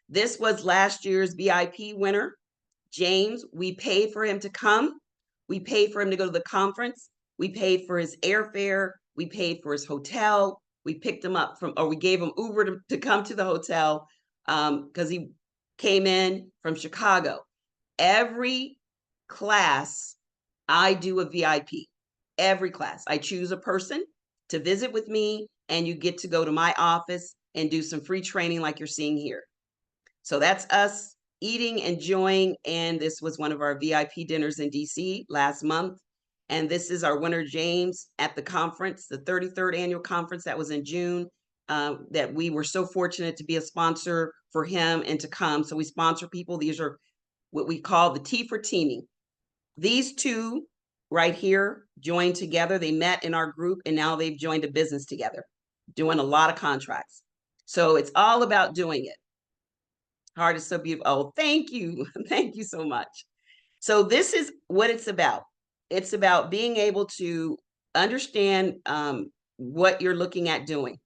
This was last year's VIP winner, James. We paid for him to come. We paid for him to go to the conference. We paid for his airfare. We paid for his hotel. We picked him up we gave him Uber to come to the hotel because he came in from Chicago. Every class, I do a VIP. Every class. I choose a person to visit with me, and you get to go to my office and do some free training like you're seeing here. So that's us eating, enjoying, and this was one of our VIP dinners in DC last month. And this is our winner, James, at the conference, the 33rd annual conference that was in June, that we were so fortunate to be a sponsor for him and to come. So we sponsor people. These are what we call the T for teaming. These two right here joined together. They met in our group, and now they've joined a business together, doing a lot of contracts. So it's all about doing it. Heart is so beautiful. Oh, thank you. Thank you so much. So this is what it's about. It's about being able to understand what you're looking at doing.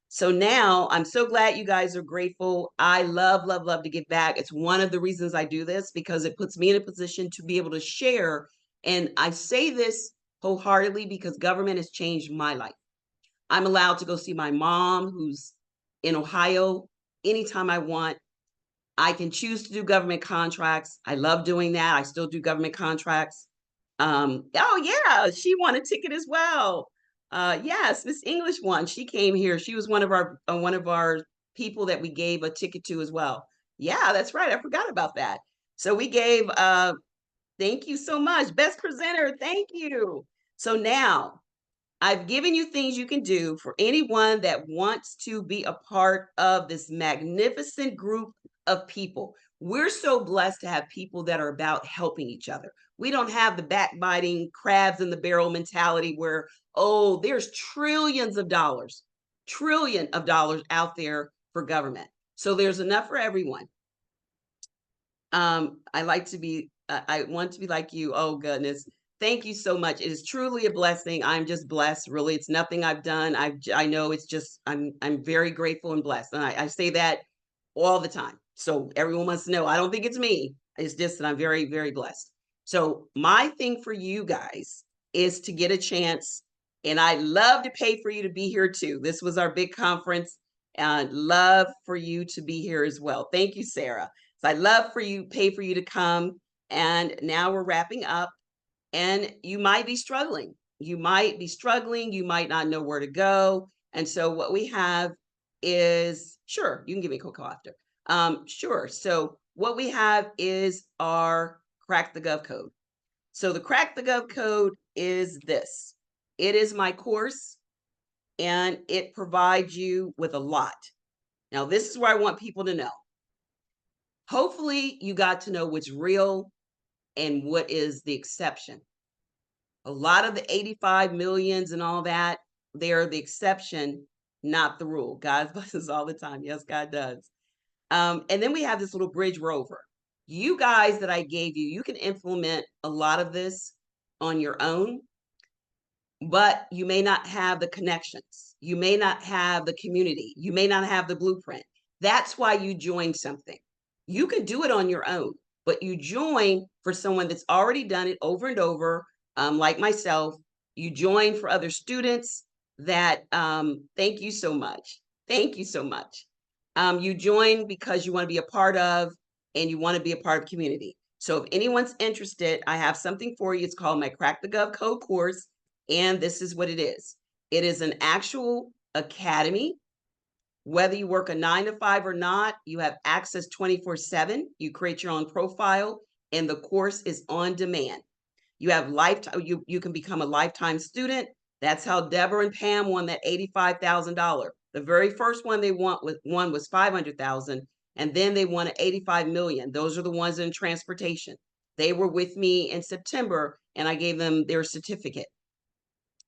So now I'm so glad you guys are grateful. I love, love, love to give back. It's one of the reasons I do this, because it puts me in a position to be able to share. And I say this wholeheartedly because government has changed my life. I'm allowed to go see my mom, who's in Ohio, anytime I want. I can choose to do government contracts. I love doing that. I still do government contracts. Oh yeah, she won a ticket as well. Yes, Miss English won. She came here. She was one of our people that we gave a ticket to as well. Yeah, that's right. I forgot about that. So we gave thank you so much. Best presenter. Thank you. So now I've given you things you can do for anyone that wants to be a part of this magnificent group of people. We're so blessed to have people that are about helping each other. We don't have the backbiting, crabs in the barrel mentality where, oh, there's trillion of dollars out there for government. So there's enough for everyone. I want to be like you. Oh, goodness. Thank you so much. It is truly a blessing. I'm just blessed. Really, it's nothing I've done. I know it's just I'm very grateful and blessed, and I say that all the time. So everyone wants to know. I don't think it's me. It's just that I'm very, very blessed. So my thing for you guys is to get a chance, and I'd love to pay for you to be here too. This was our big conference, and I'd love for you to be here as well. Thank you, Sarah. So I'd love for you, pay for you to come. And now we're wrapping up, and you might be struggling. You might be struggling. You might not know where to go. And so what we have is, sure, you can give me a cocoa after. Sure. So what we have is our Crack the Gov code. So the Crack the Gov code is this. It is my course, and it provides you with a lot. Now, this is where I want people to know. Hopefully you got to know what's real and what is the exception. A lot of the 85 millions and all that, they're the exception, not the rule. God blesses all the time. Yes, God does. And then we have this little bridge rover. You guys that I gave you, you can implement a lot of this on your own, but you may not have the connections. You may not have the community. You may not have the blueprint. That's why you join something. You can do it on your own, but you join for someone that's already done it over and over, like myself. You join for other students that, thank you so much. Thank you so much. You join because you want to be a part of, and you want to be a part of community. So if anyone's interested, I have something for you. It's called my Crack the Gov Code course. And this is what it is. It is an actual academy. Whether you work a 9 to 5 or not, you have access 24/7. You create your own profile, and the course is on demand. You have lifetime. You can become a lifetime student. That's how Deborah and Pam won that $85,000. The very first one they won was 500,000, and then they won an 85 million. Those are the ones in transportation. They were with me in September, and I gave them their certificate.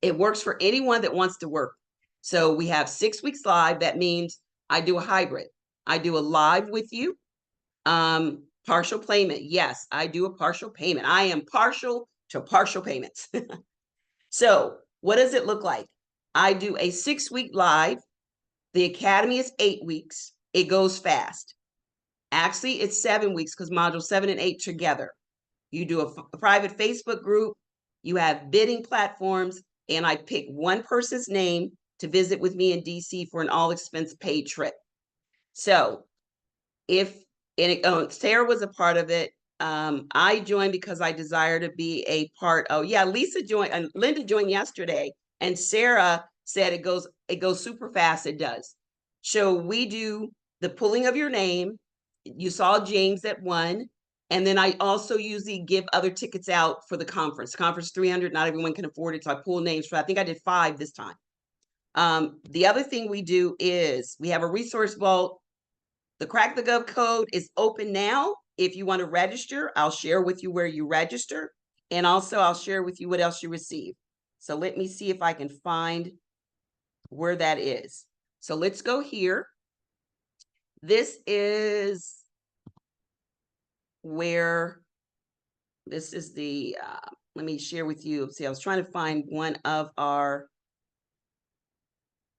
It works for anyone that wants to work. So we have 6 weeks live. That means I do a hybrid. I do a live with you. Partial payment. Yes, I do a partial payment. I am partial to partial payments. So what does it look like? I do a 6-week live. The academy is 8 weeks. It goes fast. Actually, it's 7 weeks because module 7 and 8 together. You do a private Facebook group. You have bidding platforms, and I pick one person's name to visit with me in DC for an all expense paid trip. So Sarah was a part of it. I joined because I desire to be a part. Oh yeah, Lisa joined, and Linda joined yesterday, and Sarah said it goes super fast. It does. So we do the pulling of your name. You saw James at 1. And then I also usually give other tickets out for the conference. Conference 300, not everyone can afford it. So I pull names for, I think I did 5 this time. The other thing we do is we have a resource vault. The Crack the Gov code is open now. If you want to register, I'll share with you where you register. And also I'll share with you what else you receive. So let me see if I can find where that is. So let's go here. This is where, this is the, let me share with you. See, I was trying to find one of our,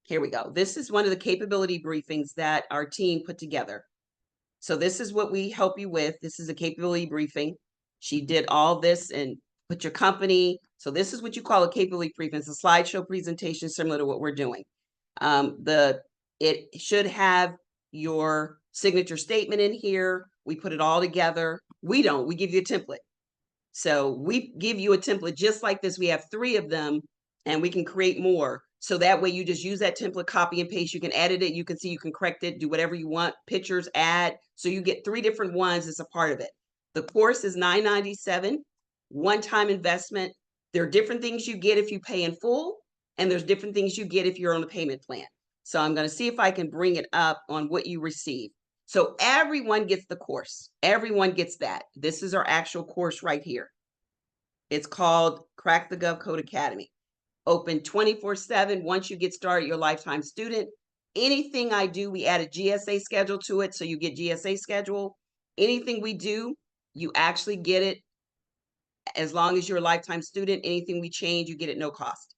here we go. This is one of the capability briefings that our team put together. So this is what we help you with. This is a capability briefing. She did all this and put your company. So this is what you call a capability briefing. It's a slideshow presentation similar to what we're doing. It should have your signature statement in here. We put it all together. We give you a template. So we give you a template just like this. We have 3 of them and we can create more. So that way you just use that template, copy and paste. You can edit it. You can see, you can correct it, do whatever you want, pictures, add. So you get 3 different ones as a part of it. The course is $9.97, one-time investment. There are different things you get if you pay in full, and there's different things you get if you're on a payment plan. So I'm going to see if I can bring it up on what you receive. So everyone gets the course. Everyone gets that. This is our actual course right here. It's called Crack the Gov Code Academy. Open 24/7. Once you get started, you're a lifetime student. Anything I do, we add a GSA schedule to it, so you get GSA schedule. Anything we do, you actually get it as long as you're a lifetime student. Anything we change, you get it no cost.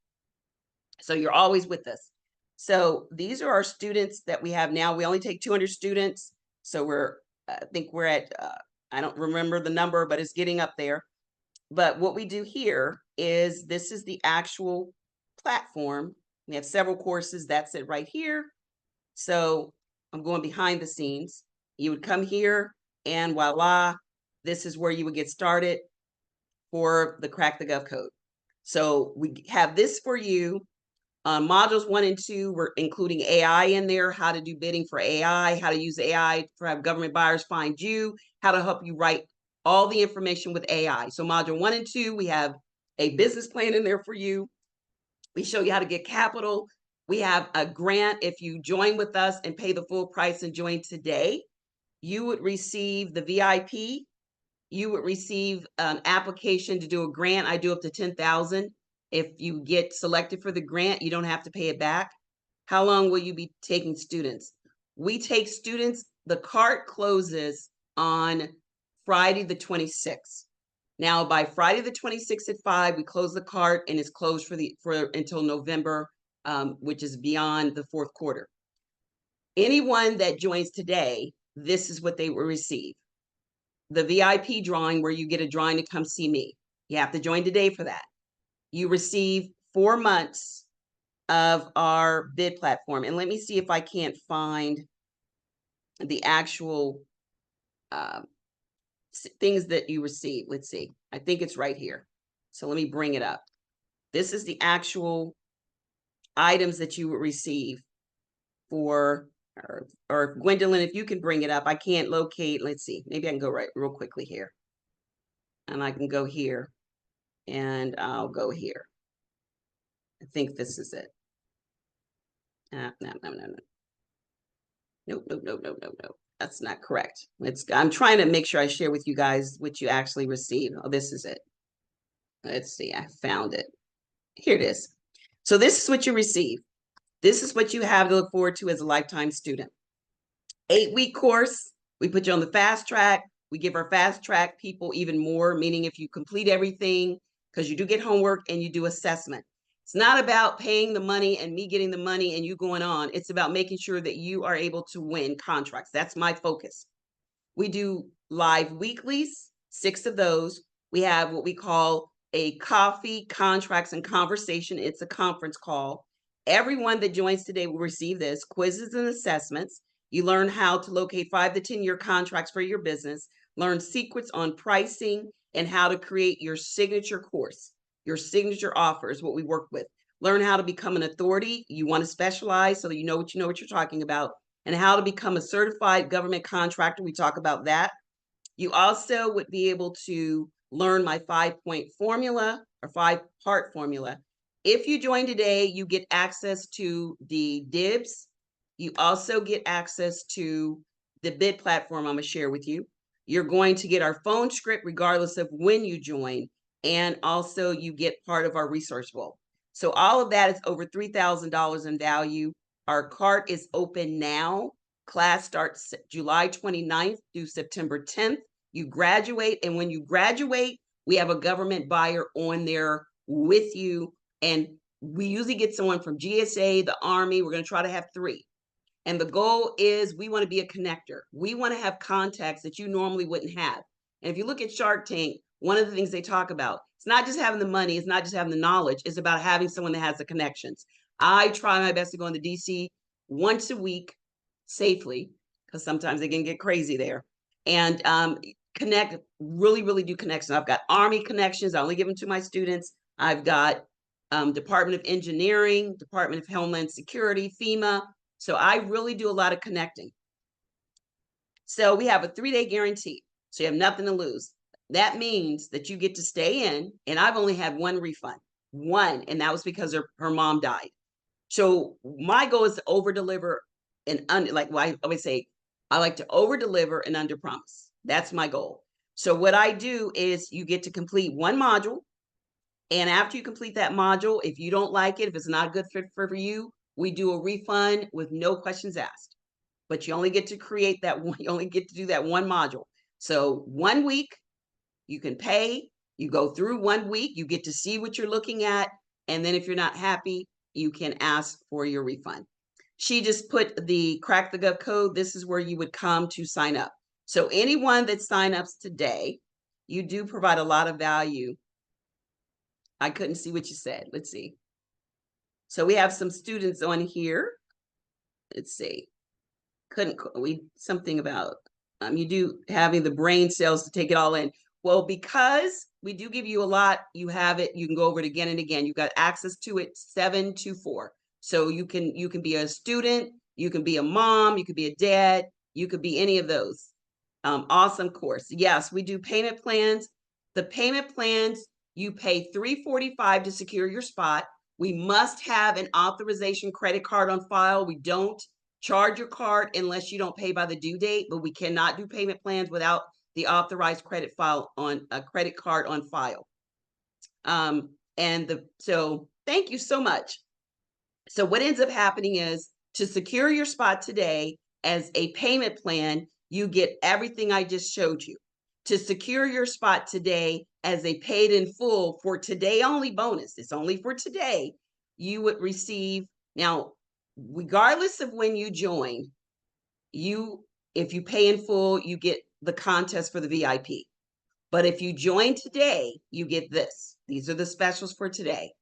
So you're always with us. So these are our students that we have now. We only take 200 students. So I think we're at, I don't remember the number, but it's getting up there. But what we do here is, this is the actual platform. We have several courses. That's it right here. So I'm going behind the scenes. You would come here and voila, this is where you would get started for the Crack the Gov code. So we have this for you. Modules 1 and 2, we're including AI in there, how to do bidding for AI, how to use AI to have government buyers find you, how to help you write all the information with AI. So module 1 and 2, we have a business plan in there for you. We show you how to get capital. We have a grant. If you join with us and pay the full price and join today, you would receive the VIP. You would receive an application to do a grant. I do up to 10,000. If you get selected for the grant, you don't have to pay it back. How long will you be taking students? We take students, the cart closes on Friday the 26th. Now by Friday the 26th at 5, we close the cart and it's closed for until November, which is beyond the 4th quarter. Anyone that joins today, this is what they will receive. The VIP drawing, where you get a drawing to come see me. You have to join today for that. You receive 4 months of our bid platform. And let me see if I can't find the actual things that you receive. Let's see. I think it's right here. So let me bring it up. This is the actual items that you would receive for, or Gwendolyn, if you can bring it up. I can't locate. Let's see. Maybe I can go right real quickly here. And I can go here. And I'll go here. I think this is it. No. Nope. That's not correct. I'm trying to make sure I share with you guys what you actually receive. Oh, this is it. Let's see. I found it. Here it is. So this is what you receive. This is what you have to look forward to as a lifetime student. 8-week course. We put you on the fast track. We give our fast track people even more, meaning if you complete everything, because you do get homework and you do assessment. It's not about paying the money and me getting the money and you going on. It's about making sure that you are able to win contracts. That's my focus. We do live weeklies, 6 of those. We have what we call a coffee, contracts, and conversation. It's a conference call. Everyone that joins today will receive this, quizzes and assessments. You learn how to locate 5 to 10-year contracts for your business, learn secrets on pricing, and how to create your signature course, your signature offer is what we work with. learn how to become an authority. You want to specialize so that you know what you're talking about, and how to become a certified government contractor. We talk about that. You also would be able to learn my 5-point formula or 5-part formula. If you join today, you get access to the DIBS. You also get access to the bid platform I'm going to share with you. You're going to get our phone script regardless of when you join, and also you get part of our resource bowl. So all of that is over $3,000 in value. Our cart is open now. Class starts July 29th through September 10th. You graduate, and when you graduate, we have a government buyer on there with you, and we usually get someone from GSA, the Army. We're going to try to have 3. And the goal is we want to be a connector. We want to have contacts that you normally wouldn't have. And if you look at Shark Tank, one of the things they talk about, it's not just having the money, it's not just having the knowledge, it's about having someone that has the connections. I try my best to go into DC once a week safely, because sometimes they can get crazy there. And connect, really do connections. I've got Army connections. I only give them to my students. I've got Department of Engineering, Department of Homeland Security, FEMA. So I really do a lot of connecting. So we have a 3-day guarantee. So you have nothing to lose. That means that you get to stay in, and I've only had 1 refund, 1, and that was because her mom died. So my goal is to over deliver and like I always say, I like to over deliver and under promise. That's my goal. So what I do is you get to complete 1 module, and after you complete that module, if you don't like it, if it's not a good fit for you, we do a refund with no questions asked. But you only get to create that one, you only get to do that 1 module. So 1 week, you can pay, you go through 1 week, you get to see what you're looking at, and then if you're not happy, you can ask for your refund. She just put the Crack the Gov code. This is where you would come to sign up. So anyone that sign ups today, you do provide a lot of value. I couldn't see what you said. Let's see. So we have some students on here. Let's see. Something about you do having the brain cells to take it all in. Well, because we do give you a lot, you have it, you can go over it again and again. You've got access to it 7-4. So you can be a student, you can be a mom, you could be a dad, you could be any of those. Awesome course. Yes, we do payment plans. The payment plans, you pay $345 to secure your spot. We must have an authorization credit card on file. We don't charge your card unless you don't pay by the due date, but we cannot do payment plans without the authorized credit file on a credit card on file. So thank you so much. So what ends up happening is to secure your spot today as a payment plan, you get everything I just showed you. To secure your spot today as a paid in full for today only bonus, it's only for today, you would receive, now, regardless of when you join, if you pay in full, you get the contest for the VIP. But if you join today, you get this. These are the specials for today.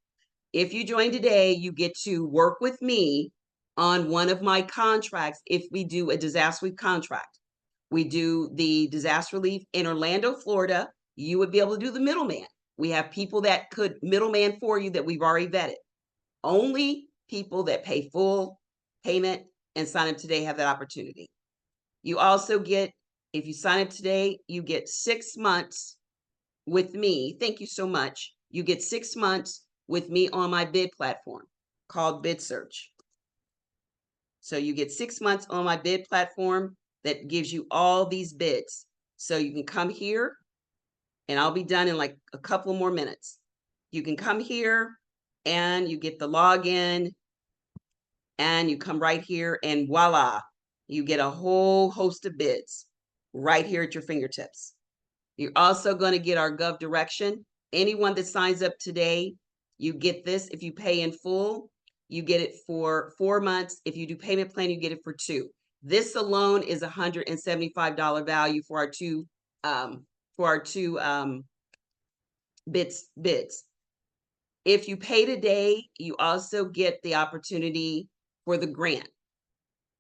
If you join today, you get to work with me on one of my contracts if we do a disaster relief contract. We do the disaster relief in Orlando, Florida. You would be able to do the middleman. We have people that could middleman for you that we've already vetted. Only people that pay full payment and sign up today have that opportunity. You also get, if you sign up today, you get 6 months with me. Thank you so much. You get 6 months with me on my bid platform called Bid Search. So you get 6 months on my bid platform that gives you all these bids. So you can come here, and I'll be done in like a couple more minutes. You can come here and you get the login, and you come right here, and voila, you get a whole host of bids right here at your fingertips. You're also going to get our Gov direction. Anyone that signs up today, you get this. If you pay in full, you get it for 4 months. If you do payment plan, you get it for 2. This alone is $175 value for our two bids. If you pay today, you also get the opportunity for the grant.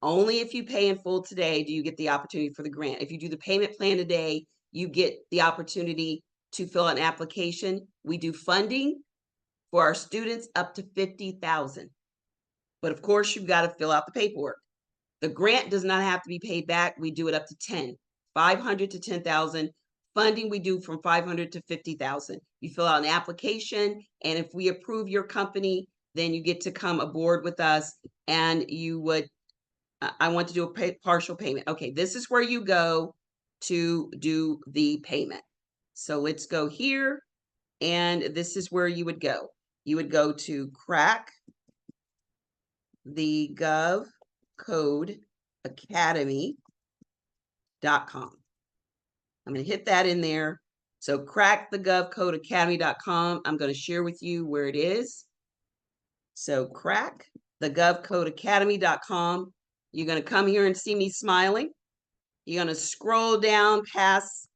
Only if you pay in full today do you get the opportunity for the grant. If you do the payment plan today, you get the opportunity to fill out an application. We do funding for our students up to 50,000. But of course, you've got to fill out the paperwork. The grant does not have to be paid back. We do it up to 10, 500 to 10,000. Funding we do from 500 to 50,000. You fill out an application, and if we approve your company, then you get to come aboard with us, and you would, I want to do a partial payment. Okay, this is where you go to do the payment. So let's go here, and this is where you would go. You would go to crack the gov code academy.com. I'm going to hit that in there. So crack the gov code academy.com. I'm going to share with you where it is. So crack the gov code academy.com. You're going to come here and see me smiling. You're going to scroll down past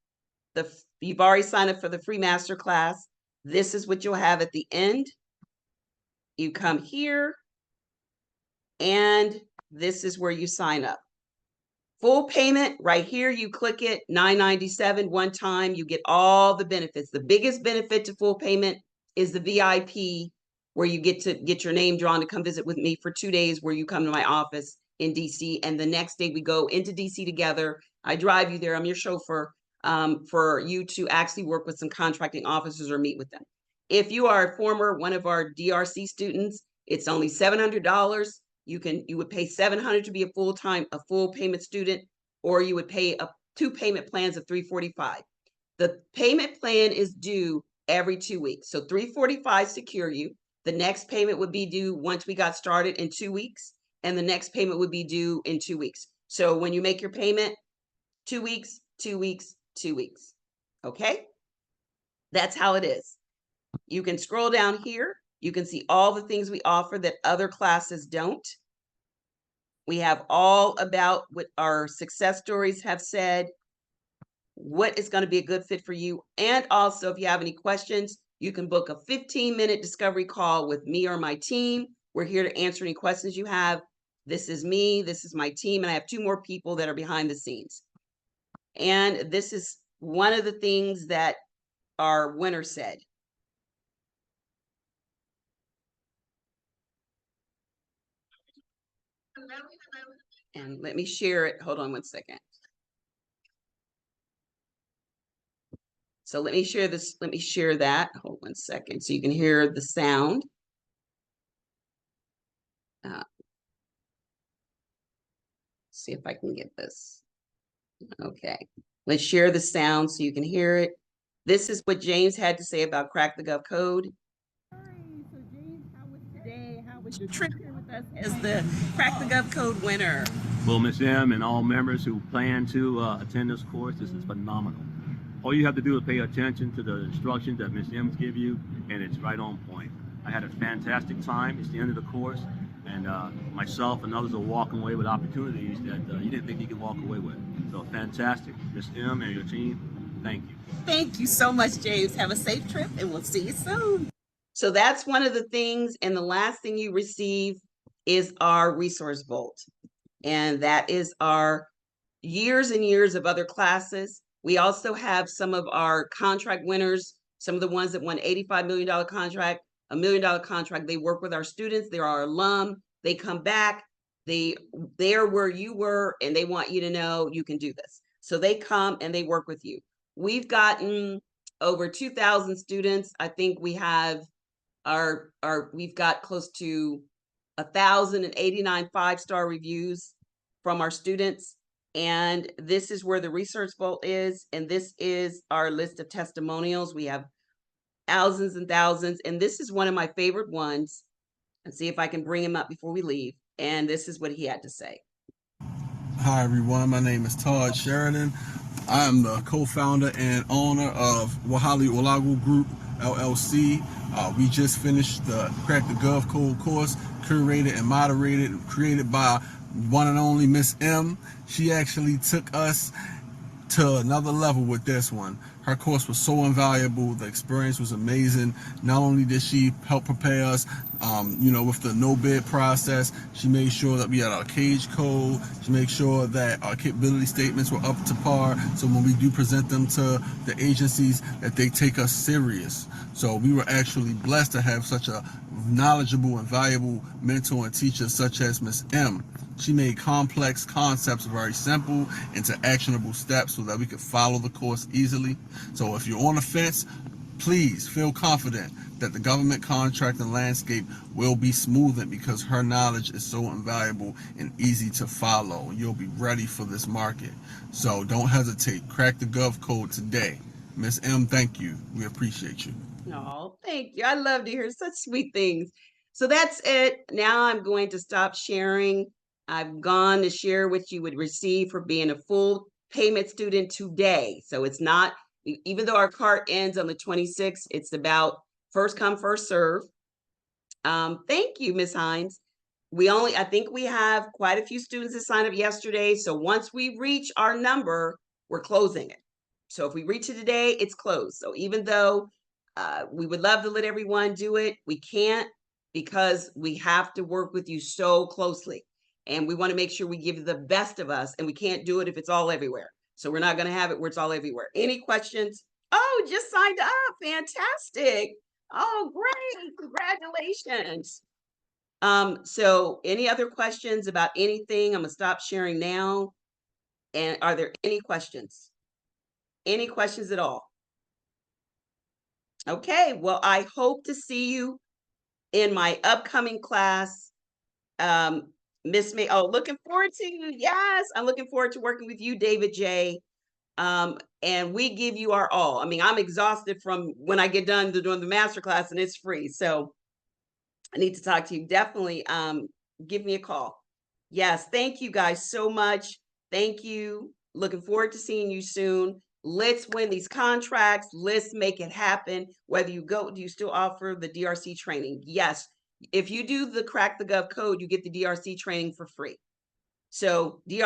you've already signed up for the free masterclass. This is what you'll have at the end. You come here, and this is where you sign up. Full payment right here, you click it, $9.97 one time, you get all the benefits. The biggest benefit to full payment is the VIP, where you get to get your name drawn to come visit with me for 2 days, where you come to my office in DC, and the next day we go into DC together. I drive you there, I'm your chauffeur, for you to actually work with some contracting officers or meet with them. If you are a former one of our DRC students, it's only $700. You would pay $700 to be a full payment student, or you would pay 2 payment plans of $345. The payment plan is due every 2 weeks. So $345 secure you. The next payment would be due once we got started in 2 weeks, and the next payment would be due in 2 weeks. So when you make your payment, 2 weeks, 2 weeks, 2 weeks. Okay? That's how it is. You can scroll down here. You can see all the things we offer that other classes don't. We have all about what our success stories have said, what is going to be a good fit for you. And also, if you have any questions, you can book a 15-minute discovery call with me or my team. We're here to answer any questions you have. This is me, this is my team, and I have 2 more people that are behind the scenes. And this is one of the things that our winner said. And let me share it. Hold on one second. So let me share this. Let me share that. Hold 1 second so you can hear the sound. See if I can get this. Okay. Let's share the sound so you can hear it. This is what James had to say about Crack the Gov Code. So James, how was today? How was your trip here with us as the Crack the Gov Code winner? Well, Ms. M and all members who plan to attend this course, this is phenomenal. All you have to do is pay attention to the instructions that Ms. M's give you, and it's right on point. I had a fantastic time. It's the end of the course, and myself and others are walking away with opportunities that you didn't think you could walk away with. So fantastic. Ms. M and your team, thank you. Thank you so much, James. Have a safe trip, and we'll see you soon. So that's one of the things, and the last thing you receive is our resource vault. And that is our years and years of other classes. We also have some of our contract winners, some of the ones that won $85 million contract, $1 million contract. They work with our students. They're our alum. They come back. They're where you were, and they want you to know you can do this. So they come and they work with you. We've gotten over 2,000 students. I think we have we've got close to 1,089 5-star reviews from our students. And this is where the research vault is. And this is our list of testimonials. We have thousands and thousands. And this is one of my favorite ones. And see if I can bring him up before we leave. And this is what he had to say. Hi, everyone. My name is Todd Sheridan. I am the co-founder and owner of Wahali Olagu Group, LLC. We just finished the Crack the Gov Code course, curated and moderated, created by one and only Miss M. She actually took us to another level with this one. Her course was so invaluable. The experience was amazing. Not only did she help prepare us, with the no bid process, she made sure that we had our cage code. She made sure that our capability statements were up to par. So when we do present them to the agencies, that they take us serious. So we were actually blessed to have such a knowledgeable and valuable mentor and teacher such as Miss M. She made complex concepts very simple into actionable steps so that we could follow the course easily. So if you're on the fence, please feel confident that the government contracting landscape will be smoothened because her knowledge is so invaluable and easy to follow. You'll be ready for this market. So don't hesitate. Crack the Gov code today. Miss M, thank you. We appreciate you. Oh, thank you. I love to hear such sweet things. So that's it. Now I'm going to stop sharing. I've gone to share what you would receive for being a full payment student today. So it's not, even though our cart ends on the 26th, it's about first come, first serve. Thank you, Ms. Hines. I think we have quite a few students that signed up yesterday. So once we reach our number, we're closing it. So if we reach it today, it's closed. So even though we would love to let everyone do it, we can't because we have to work with you so closely. And we want to make sure we give you the best of us, and we can't do it if it's all everywhere. So we're not going to have it where it's all everywhere. Any questions? Oh, just signed up. Fantastic. Oh, great. Congratulations. So any other questions about anything? I'm gonna stop sharing now. And are there any questions? Any questions at all? Okay, well, I hope to see you in my upcoming class. Miss May, oh, looking forward to you. Yes, I'm looking forward to working with you, David J. And we give you our all. I mean, I'm exhausted from when I get done doing the master class and it's free. So I need to talk to you. Definitely give me a call. Yes, thank you guys so much. Thank you. Looking forward to seeing you soon. Let's win these contracts. Let's make it happen. Whether you go, do you still offer the DRC training? Yes. If you do the Crack the Gov code, you get the DRC training for free. So the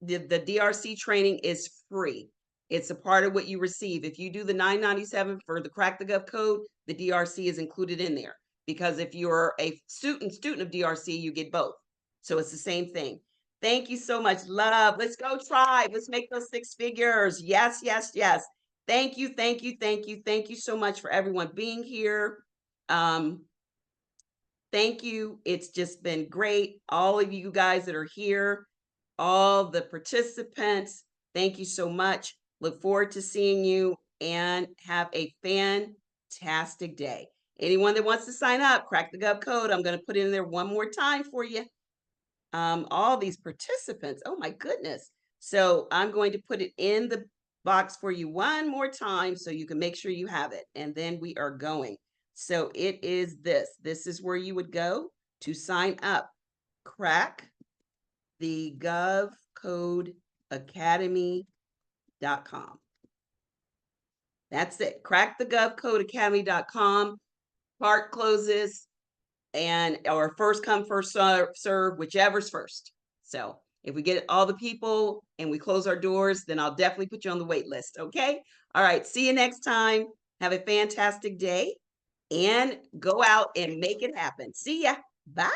DRC training is free. It's a part of what you receive. If you do the $9.97 for the Crack the Gov code, the DRC is included in there. Because if you're a student of DRC, you get both. So it's the same thing. Thank you so much. Love. Let's go try. Let's make those 6 figures. Yes, yes, yes. Thank you, thank you, thank you. Thank you so much for everyone being here. Thank you. It's just been great. All of you guys that are here, all the participants, thank you so much. Look forward to seeing you and have a fantastic day. Anyone that wants to sign up, Crack the Gov code, I'm going to put in there one more time for you. All these participants, oh my goodness. So I'm going to put it in the box for you one more time so you can make sure you have it. And then we are going. So it is this. This is where you would go to sign up. Crack the Gov Code Academy.com. That's it. Crack the Gov Code Academy.com. Park closes or first come, first serve, whichever's first. So if we get all the people and we close our doors, then I'll definitely put you on the wait list. Okay. All right. See you next time. Have a fantastic day and go out and make it happen. See ya. Bye.